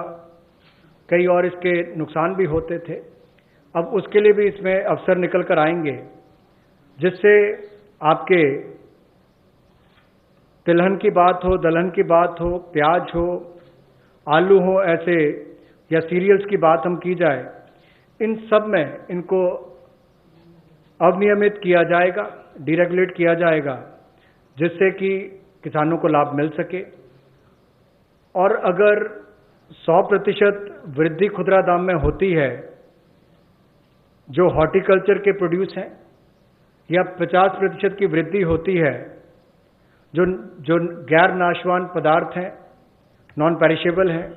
Speaker 2: कई और इसके नुकसान भी होते थे। अब उसके लिए भी इसमें अवसर निकल कर आएंगे, जिससे आपके तिलहन की बात हो, दलहन की बात हो, प्याज हो, आलू हो, ऐसे या सीरियल्स की बात हम की जाए, इन सब में इनको अवनियमित किया जाएगा, डीरेगुलेट किया जाएगा, जिससे कि किसानों को लाभ मिल सके। और अगर 100% वृद्धि खुदरा दाम में होती है जो हॉर्टिकल्चर के प्रोड्यूस हैं, या 50% की वृद्धि होती है जो गैर नाशवान पदार्थ हैं, नॉन पेरिशेबल हैं,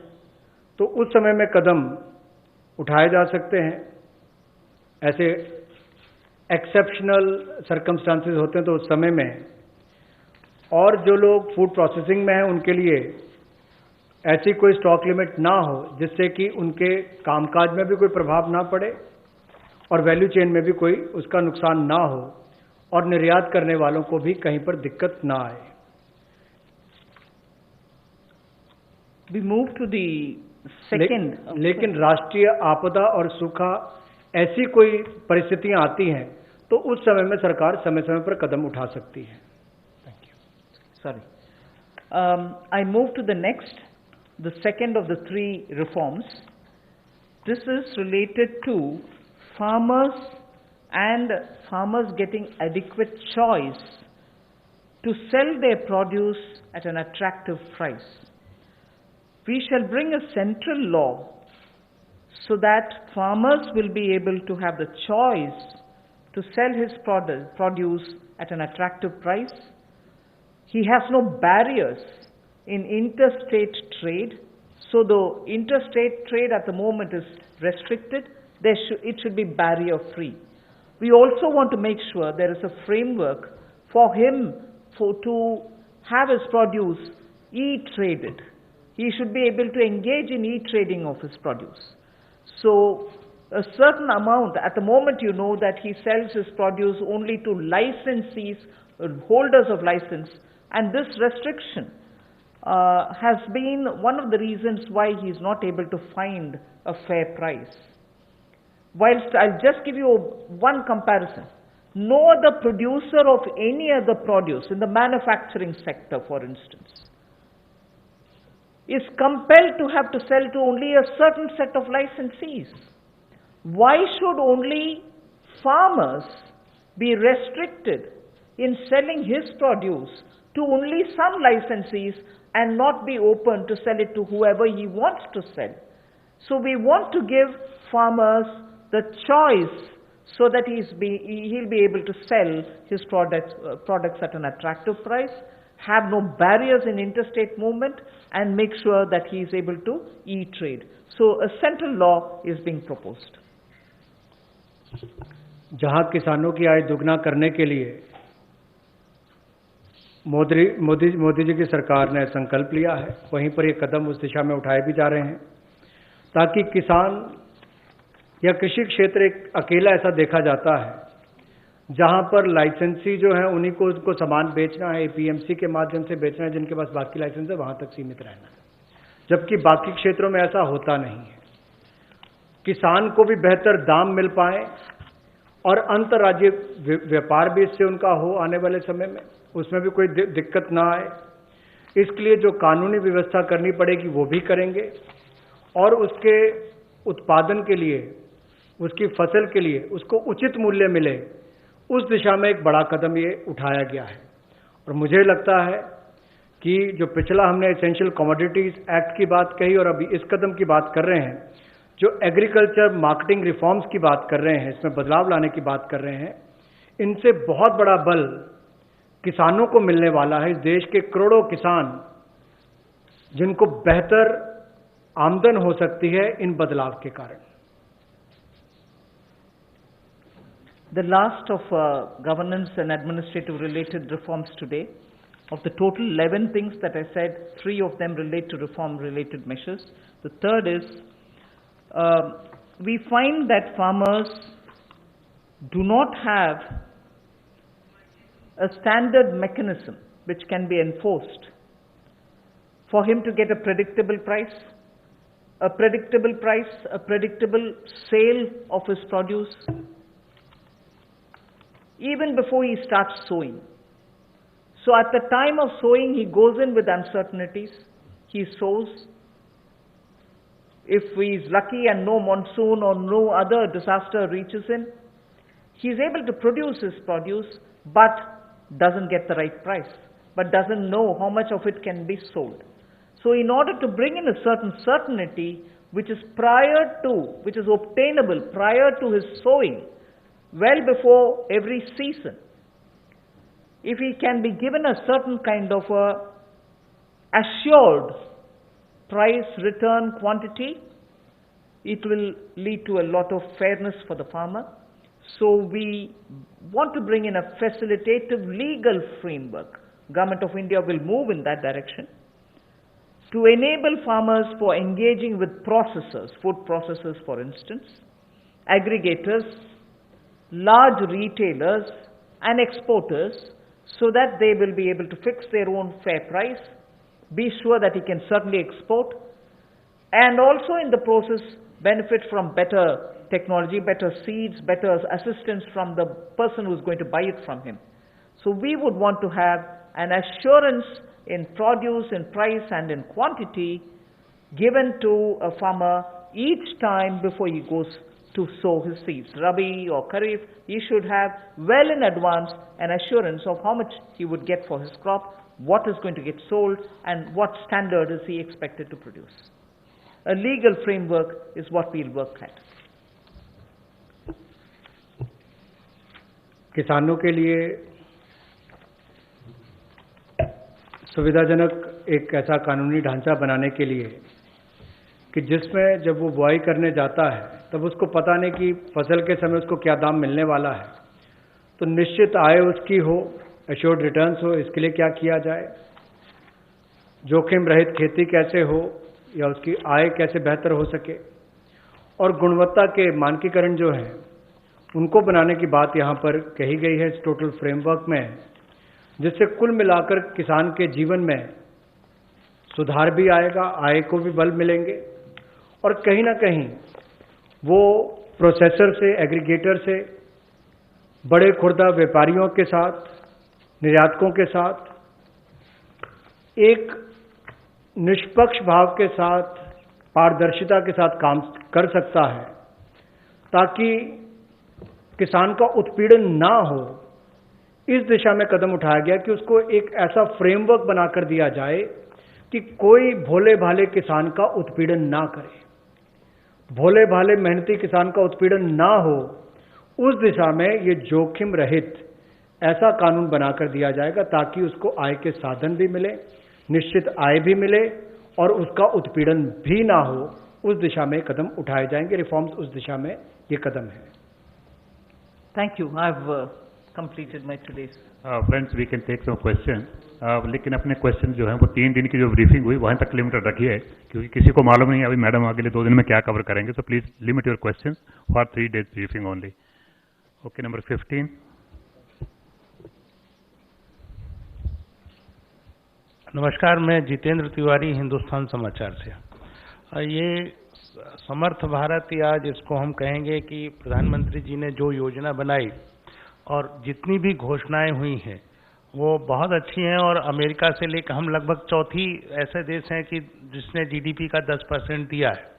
Speaker 2: तो उस समय में कदम उठाए जा सकते हैं। ऐसे एक्सेप्शनल सर्कमस्टांसेस होते हैं तो उस समय में, और जो लोग फूड प्रोसेसिंग में हैं उनके लिए ऐसी कोई स्टॉक लिमिट ना हो जिससे कि उनके कामकाज में भी कोई प्रभाव ना पड़े और वैल्यू चेन में भी कोई उसका नुकसान ना हो, और निर्यात करने वालों को भी कहीं पर दिक्कत ना आए।
Speaker 1: We move to the second.
Speaker 2: लेकिन राष्ट्रीय आपदा और सूखा ऐसी कोई परिस्थितियां आती हैं तो उस समय में सरकार समय समय पर कदम उठा सकती है। Thank you.
Speaker 1: Sorry. I move to the next, the second of the three reforms. This is related to farmers and farmers getting adequate choice to sell their produce at an attractive price. We shall bring a central law so that farmers will be able to have the choice to sell his produce at an attractive price. He has no barriers in interstate trade. So the interstate trade at the moment is restricted. It should be barrier free. We also want to make sure there is a framework for him to have his produce e-traded. He should be able to engage in e-trading of his produce. So a certain amount, at the moment you know that he sells his produce only to licensees, holders of license, and this restriction has been one of the reasons why he is not able to find a fair price. Whilst I'll just give you one comparison. No other producer of any other produce in the manufacturing sector, for instance, is compelled to have to sell to only a certain set of licensees. Why should only farmers be restricted in selling his produce to only some licensees and not be open to sell it to whoever he wants to sell? So we want to give farmers the choice so that he'll be able to sell his products at an attractive price, have no barriers in interstate movement, and make sure that he is able to e-trade. So a central law is being proposed.
Speaker 2: जहां किसानों की आय दुगना करने के लिए मोदी जी की सरकार ने संकल्प लिया है, वहीं पर ये कदम उस दिशा में उठाए भी जा रहे हैं ताकि किसान या कृषि क्षेत्र एक अकेला ऐसा देखा जाता है जहां पर लाइसेंसी जो है उन्हीं को उनको सामान बेचना है, एपीएमसी के माध्यम से बेचना है, जिनके पास बाकी लाइसेंस है वहां तक सीमित रहना है, जबकि बाकी क्षेत्रों में ऐसा होता नहीं है। किसान को भी बेहतर दाम मिल पाए और अंतर्राज्यीय व्यापार भी इससे उनका हो आने वाले समय में, उसमें भी कोई दिक्कत ना आए, इसके लिए जो कानूनी व्यवस्था करनी पड़ेगी वो भी करेंगे, और उसके उत्पादन के लिए, उसकी फसल के लिए उसको उचित मूल्य मिले, उस दिशा में एक बड़ा कदम ये उठाया गया है। और मुझे लगता है कि जो पिछला हमने एसेंशियल कमोडिटीज एक्ट की बात कही और अभी इस कदम की बात कर रहे हैं, जो एग्रीकल्चर मार्केटिंग रिफॉर्म्स की बात कर रहे हैं, इसमें बदलाव लाने की बात कर रहे हैं, इनसे बहुत बड़ा बल किसानों को मिलने वाला है। इस देश के करोड़ों किसान जिनको बेहतर आमदन हो सकती है इन बदलाव के कारण।
Speaker 1: the last of governance and administrative related reforms today. Of the total 11 things that I said, 3 of them relate to reform related measures. The third is, we find that farmers do not have a standard mechanism which can be enforced for him to get a predictable price, a predictable sale of his produce, even before he starts sowing. So at the time of sowing, he goes in with uncertainties. He sows. If he is lucky and no monsoon or no other disaster reaches him, he is able to produce his produce, but doesn't get the right price, but doesn't know how much of it can be sold. So in order to bring in a certain certainty, which is obtainable prior to his sowing, well before every season, if he can be given a certain kind of a assured price, return, quantity, it will lead to a lot of fairness for the farmer. So we want to bring in a facilitative legal framework. Government of India will move in that direction to enable farmers for engaging with processors, food processors for instance, aggregators, large retailers and exporters, so that they will be able to fix their own fair price, be sure that he can certainly export, and also in the process benefit from better technology, better seeds, better assistance from the person who is going to buy it from him. So we would want to have an assurance in produce, in price and in quantity given to a farmer each time before he goes to sow his seeds. Rabi or Kharif, he should have well in advance an assurance of how much he would get for his crop, what is going to get sold, and what standard is he expected to produce. A legal framework is what we'll work at.
Speaker 2: किसानों के लिए सुविधाजनक एक ऐसा कानूनी ढांचा बनाने के लिए कि जिसमें जब वो बुआई करने जाता है तब उसको पता नहीं कि फसल के समय उसको क्या दाम मिलने वाला है, तो निश्चित आय उसकी हो, एश्योर्ड रिटर्न्स हो, इसके लिए क्या किया जाए, जोखिम रहित खेती कैसे हो या उसकी आय कैसे बेहतर हो सके, और गुणवत्ता के मानकीकरण जो है उनको बनाने की बात यहाँ पर कही गई है इस टोटल फ्रेमवर्क में, जिससे कुल मिलाकर किसान के जीवन में सुधार भी आएगा, आय को भी बल मिलेंगे और कहीं ना कहीं वो प्रोसेसर से, एग्रीगेटर से, बड़े खुर्दा व्यापारियों के साथ, निर्यातकों के साथ एक निष्पक्ष भाव के साथ, पारदर्शिता के साथ काम कर सकता है, ताकि किसान का उत्पीड़न ना हो। इस दिशा में कदम उठाया गया कि उसको एक ऐसा फ्रेमवर्क बनाकर दिया जाए कि कोई भोले भाले किसान का उत्पीड़न ना करे, भोले भाले मेहनती किसान का उत्पीड़न ना हो। उस दिशा में ये जोखिम रहित ऐसा कानून बनाकर दिया जाएगा ताकि उसको आय के साधन भी मिले, निश्चित आय भी मिले और उसका उत्पीड़न भी ना हो। उस दिशा में कदम उठाए जाएंगे, रिफॉर्म्स उस दिशा में ये कदम है।
Speaker 1: Thank you. I've completed my today's.
Speaker 3: Friends, we can take some questions. लेकिन अपने क्वेश्चन जो है वो 3 दिन की जो ब्रीफिंग हुई वहाँ तक लिमिटेड रखिए, क्योंकि किसी को मालूम नहीं अभी मैडम अगले 2 दिन में क्या कवर करेंगे। So please limit your questions for 3 days briefing only. Okay, number 15.
Speaker 4: नमस्कार, मैं जितेंद्र तिवारी, हिंदुस्तान समाचार से। ये समर्थ भारत, या जिसको हम कहेंगे कि प्रधानमंत्री जी ने जो योजना बनाई और जितनी भी घोषणाएं हुई हैं वो बहुत अच्छी हैं, और अमेरिका से लेकर हम लगभग चौथी ऐसे देश हैं कि जिसने जीडीपी का 10% दिया है।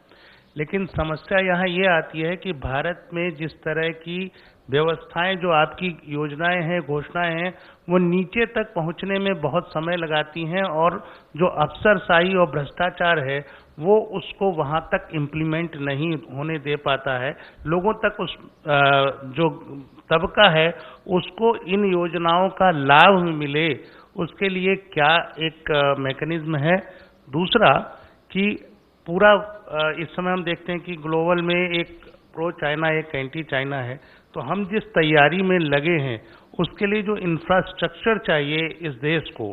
Speaker 4: लेकिन समस्या यहाँ ये आती है कि भारत में जिस तरह की व्यवस्थाएं, जो आपकी योजनाएं हैं, घोषणाएं हैं, वो नीचे तक पहुंचने में बहुत समय लगाती हैं, और जो अफसरशाही और भ्रष्टाचार है वो उसको वहां तक इम्प्लीमेंट नहीं होने दे पाता है। लोगों तक उस जो तबका है उसको इन योजनाओं का लाभ मिले, उसके लिए क्या एक मैकेनिज्म है। दूसरा कि पूरा इस समय हम देखते हैं कि ग्लोबल में एक प्रो चाइना एक एंटी चाइना है, तो हम जिस तैयारी में लगे हैं उसके लिए जो इंफ्रास्ट्रक्चर चाहिए इस देश को,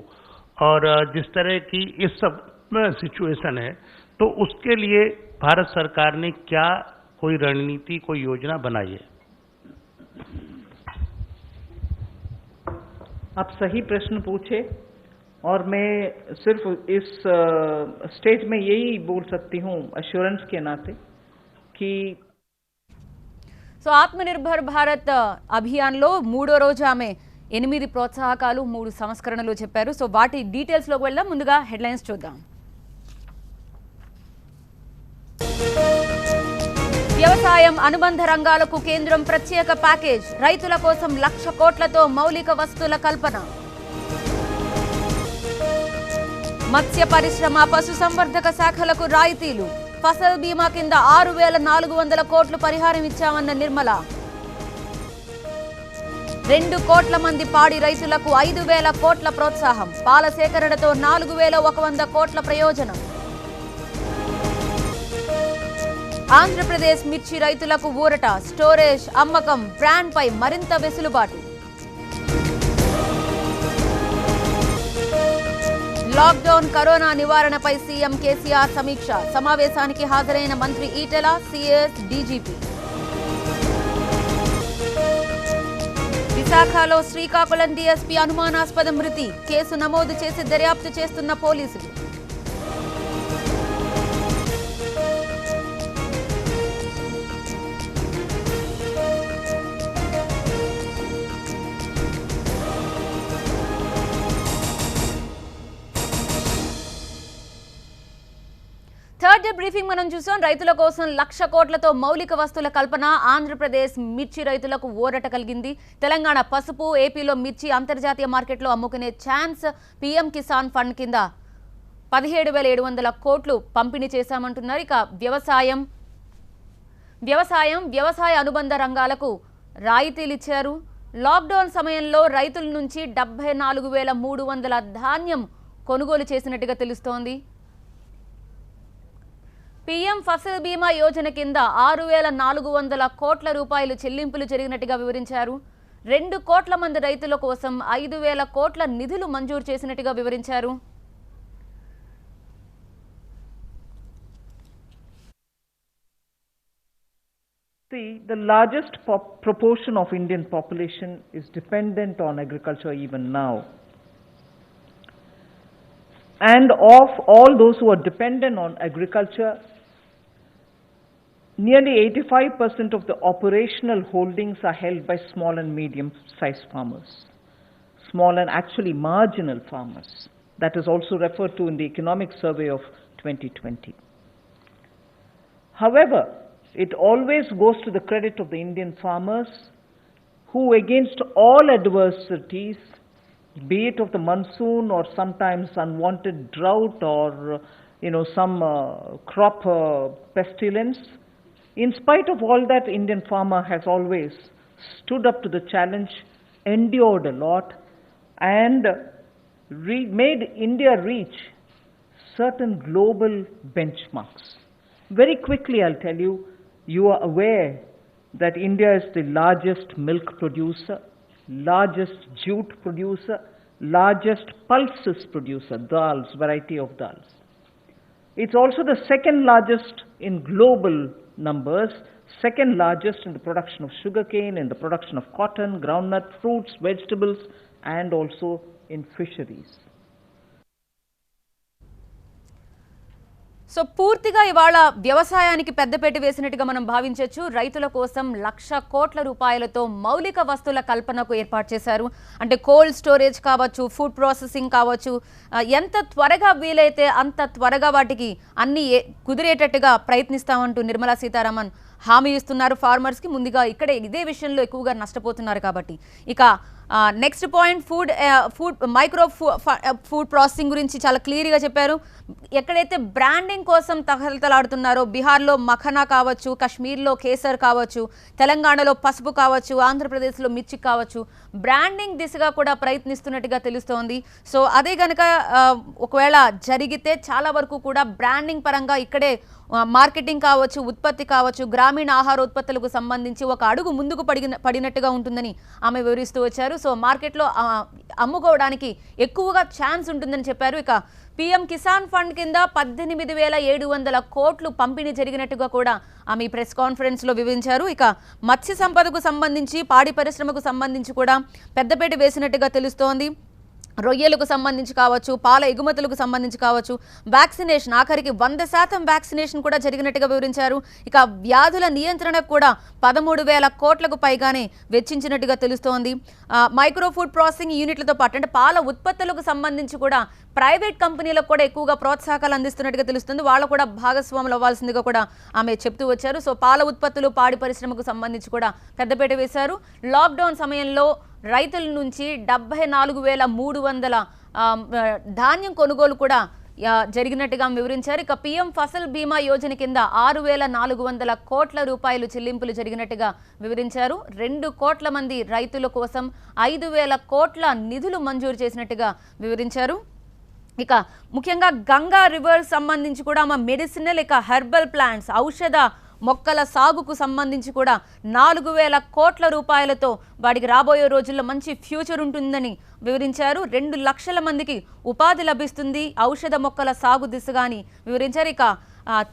Speaker 4: और जिस तरह की इस सब सिचुएशन है, तो उसके लिए भारत सरकार ने क्या कोई रणनीति, कोई योजना बनाई है?
Speaker 1: आप सही प्रश्न पूछे, और मैं सिर्फ इस स्टेज में यही बोल सकती हूँ अश्योरेंस के नाते कि
Speaker 5: సో ఆత్మనిర్భర్ భారత్ అభియాన్లో 3వ రోజు ఆమె 8 ప్రోత్సాహకాలు 3 సంస్కరణలు చెప్పారు. సో వాటి డీటెయిల్స్లోకి వెళ్దాం. ముందుగా హెడ్లైన్స్ చూద్దాం. వ్యవసాయం అనుబంధ రంగాలకు కేంద్రం ప్రత్యేక ప్యాకేజ్, రైతుల కోసం 1,00,000 కోట్లతో మౌలిక వస్తువుల కల్పన. మత్స్య పరిశ్రమ, పశు సంవర్ధక శాఖలకు రాయితీలు, ఫసల్ బీమా కింద 6,400 కోట్లు పరిహారం ఇచ్చామన్న నిర్మల. 2 కోట్ల మంది పాడి రైతులకు 5,000 కోట్ల ప్రోత్సాహం, పాల సేకరణతో 4,100 కోట్ల ప్రయోజనం. ఆంధ్రప్రదేశ్ మిర్చి రైతులకు ఊరట, స్టోరేజ్, అమ్మకం, బ్రాండ్ పై మరింత వెసులుబాటు. లాక్డౌన్, కరోనా నివారణపై సీఎం కేసీఆర్ సమీక్ష, సమావేశానికి హాజరైన మంత్రి ఈటెల, సీఎస్, డీజీపీ. విశాఖలో శ్రీకాకుళం డీఎస్పీ అనుమానాస్పద మృతి, కేసు నమోదు చేసి దర్యాప్తు చేస్తున్న పోలీసులు. థర్డ్ డే బ్రీఫింగ్ మనం చూసాం. రైతుల కోసం 1,00,000 కోట్లతో మౌలిక వస్తువుల కల్పన, ఆంధ్రప్రదేశ్ మిర్చి రైతులకు ఊరట కలిగింది. తెలంగాణ పసుపు, ఏపీలో మిర్చి అంతర్జాతీయ మార్కెట్లో అమ్ముకునే ఛాన్స్, పీఎం కిసాన్ ఫండ్ కింద 17,700 కోట్లు పంపిణీ చేశామంటున్నారు. ఇక వ్యవసాయ అనుబంధ రంగాలకు రాయితీలు ఇచ్చారు. లాక్డౌన్ సమయంలో రైతుల నుంచి 74,300 ధాన్యం కొనుగోలు చేసినట్టుగా తెలుస్తోంది. పీఎం ఫసల్ బీమా యోజన కింద 6,400 కోట్ల రూపాయలు చెల్లింపులు జరిగినట్టుగా వివరించారు. 2 కోట్ల మంది రైతుల కోసం 5,000 కోట్ల నిధులు మంజూరు చేసినట్టుగా వివరించారు.
Speaker 1: The largest proportion of Indian population is dependent on agriculture even now. And of all those who are dependent on agriculture, nearly 85% of the operational holdings are held by small and medium-sized farmers, small and actually marginal farmers. That is also referred to in the economic survey of 2020. However, it always goes to the credit of the Indian farmers who, against all adversities, be it of the monsoon or sometimes unwanted drought or some crop pestilence, in spite of all that, Indian farmer has always stood up to the challenge, endured a lot, and made India reach certain global benchmarks. Very quickly, I'll tell you, you are aware that India is the largest milk producer, largest jute producer, largest pulses producer, dals, variety of dals. It's also the second largest in global numbers, second largest in the production of sugarcane, in the production of cotton, groundnut, fruits, vegetables, and also in fisheries.
Speaker 5: So పూర్తిగా ఇవాళ వ్యవసాయానికి పెద్దపేట వేసినట్టుగా మనం భావించవచ్చు. రైతుల కోసం 1,00,000 కోట్ల రూపాయలతో మౌలిక వస్తువుల కల్పనకు ఏర్పాటు చేశారు. అంటే కోల్డ్ స్టోరేజ్ కావచ్చు, ఫుడ్ ప్రాసెసింగ్ కావచ్చు, ఎంత త్వరగా వీలైతే అంత త్వరగా వాటికి అన్ని కుదిరేటట్టుగా ప్రయత్నిస్తామంటూ నిర్మలా సీతారామన్ హామీ ఇస్తున్నారు ఫార్మర్స్కి. ముందుగా ఇక్కడే ఇదే విషయంలో ఎక్కువగా నష్టపోతున్నారు కాబట్టి. ఇక next point micro food processing గురించి చాలా క్లియర్గా చెప్పారు. ఎక్కడైతే బ్రాండింగ్ కోసం తహతలాడుతున్నారో, బీహార్లో మఖనా కావచ్చు, కశ్మీర్లో కేసర్ కావచ్చు, తెలంగాణలో పసుపు కావచ్చు, ఆంధ్రప్రదేశ్లో మిర్చి కావచ్చు, బ్రాండింగ్ దిశగా కూడా ప్రయత్నిస్తున్నట్టుగా తెలుస్తోంది. సో అదే కనుక ఒకవేళ జరిగితే చాలా వరకు కూడా బ్రాండింగ్ పరంగా ఇక్కడే మార్కెటింగ్ కావచ్చు, ఉత్పత్తి కావచ్చు, గ్రామీణ ఆహార ఉత్పత్తులకు సంబంధించి ఒక అడుగు ముందుకు పడినట్టుగా ఉంటుందని ఆమె వివరిస్తూ వచ్చారు. సో మార్కెట్లో అమ్ముకోవడానికి ఎక్కువగా ఛాన్స్ ఉంటుందని చెప్పారు. ఇక పీఎం కిసాన్ ఫండ్ కింద 18,700 కోట్లు పంపిణీ జరిగినట్టుగా కూడా ఆమె ప్రెస్ కాన్ఫరెన్స్లో వివరించారు. ఇక మత్స్య సంపదకు సంబంధించి, పాడి పరిశ్రమకు సంబంధించి కూడా పెద్దపేట వేసినట్టుగా తెలుస్తోంది. రొయ్యలకు సంబంధించి కావచ్చు, పాల ఎగుమతులకు సంబంధించి కావచ్చు, వ్యాక్సినేషన్ ఆఖరికి 100% వ్యాక్సినేషన్ కూడా జరిగినట్టుగా వివరించారు. ఇక వ్యాధుల నియంత్రణకు కూడా 13,000 కోట్లకు పైగానే వెచ్చించినట్టుగా తెలుస్తోంది. మైక్రో ఫుడ్ ప్రాసెసింగ్ యూనిట్లతో పాటు అంటే పాల ఉత్పత్తులకు సంబంధించి కూడా ప్రైవేట్ కంపెనీలకు కూడా ఎక్కువగా ప్రోత్సాహకాలు అందిస్తున్నట్టుగా తెలుస్తుంది. వాళ్ళు కూడా భాగస్వాములు అవ్వాల్సిందిగా కూడా ఆమె చెప్తూ వచ్చారు. సో పాల ఉత్పత్తులు, పాడి పరిశ్రమకు సంబంధించి కూడా పెద్దపేట వేశారు. లాక్డౌన్ సమయంలో రైతుల నుంచి 74,300 ధాన్యం కొనుగోలు కూడా జరిగినట్టుగా వివరించారు. ఇక పీఎం ఫసల్ బీమా యోజన కింద 6,400 కోట్ల రూపాయలు చెల్లింపులు జరిగినట్టుగా వివరించారు. 2 కోట్ల మంది రైతుల కోసం 5,000 కోట్ల నిధులు మంజూరు చేసినట్టుగా వివరించారు. ఇక ముఖ్యంగా గంగా రివర్ సంబంధించి కూడా మెడిసినల్, ఇక హెర్బల్ ప్లాంట్స్, ఔషధ మొక్కల సాగుకు సంబంధించి కూడా 4,000 కోట్ల రూపాయలతో వాటికి రాబోయే రోజుల్లో మంచి ఫ్యూచర్ ఉంటుందని వివరించారు. 2 లక్షల మందికి ఉపాధి లభిస్తుంది ఔషధ మొక్కల సాగు దిశగా అని వివరించారు. ఇక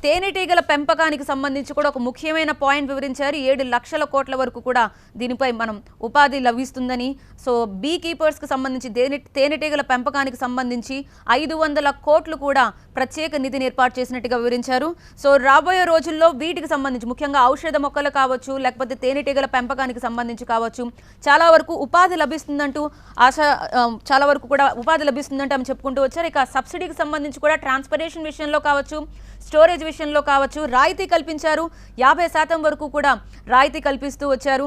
Speaker 5: తేనెటీగల పెంపకానికి సంబంధించి కూడా ఒక ముఖ్యమైన పాయింట్ వివరించారు. 7 లక్షల కోట్ల వరకు కూడా దీనిపై మనం ఉపాధి లభిస్తుందని. సో బీ కీపర్స్కి సంబంధించి తేనెటీగల పెంపకానికి సంబంధించి 500 కోట్లు కూడా ప్రత్యేక నిధిని ఏర్పాటు చేసినట్టుగా వివరించారు. సో రాబోయే రోజుల్లో వీటికి సంబంధించి ముఖ్యంగా ఔషధ మొక్కలు కావచ్చు, లేకపోతే తేనెటీగల పెంపకానికి సంబంధించి కావచ్చు, చాలా వరకు ఉపాధి లభిస్తుందంటూ చాలా వరకు కూడా ఉపాధి లభిస్తుందంటే ఆమె చెప్పుకుంటూ వచ్చారు. ఇక సబ్సిడీకి సంబంధించి కూడా ట్రాన్స్పోర్టేషన్ విషయంలో కావచ్చు, స్టోరేజ్ విషయంలో కావచ్చు రాయితీ కల్పించారు. 50% వరకు కూడా రాయితీ కల్పిస్తూ వచ్చారు.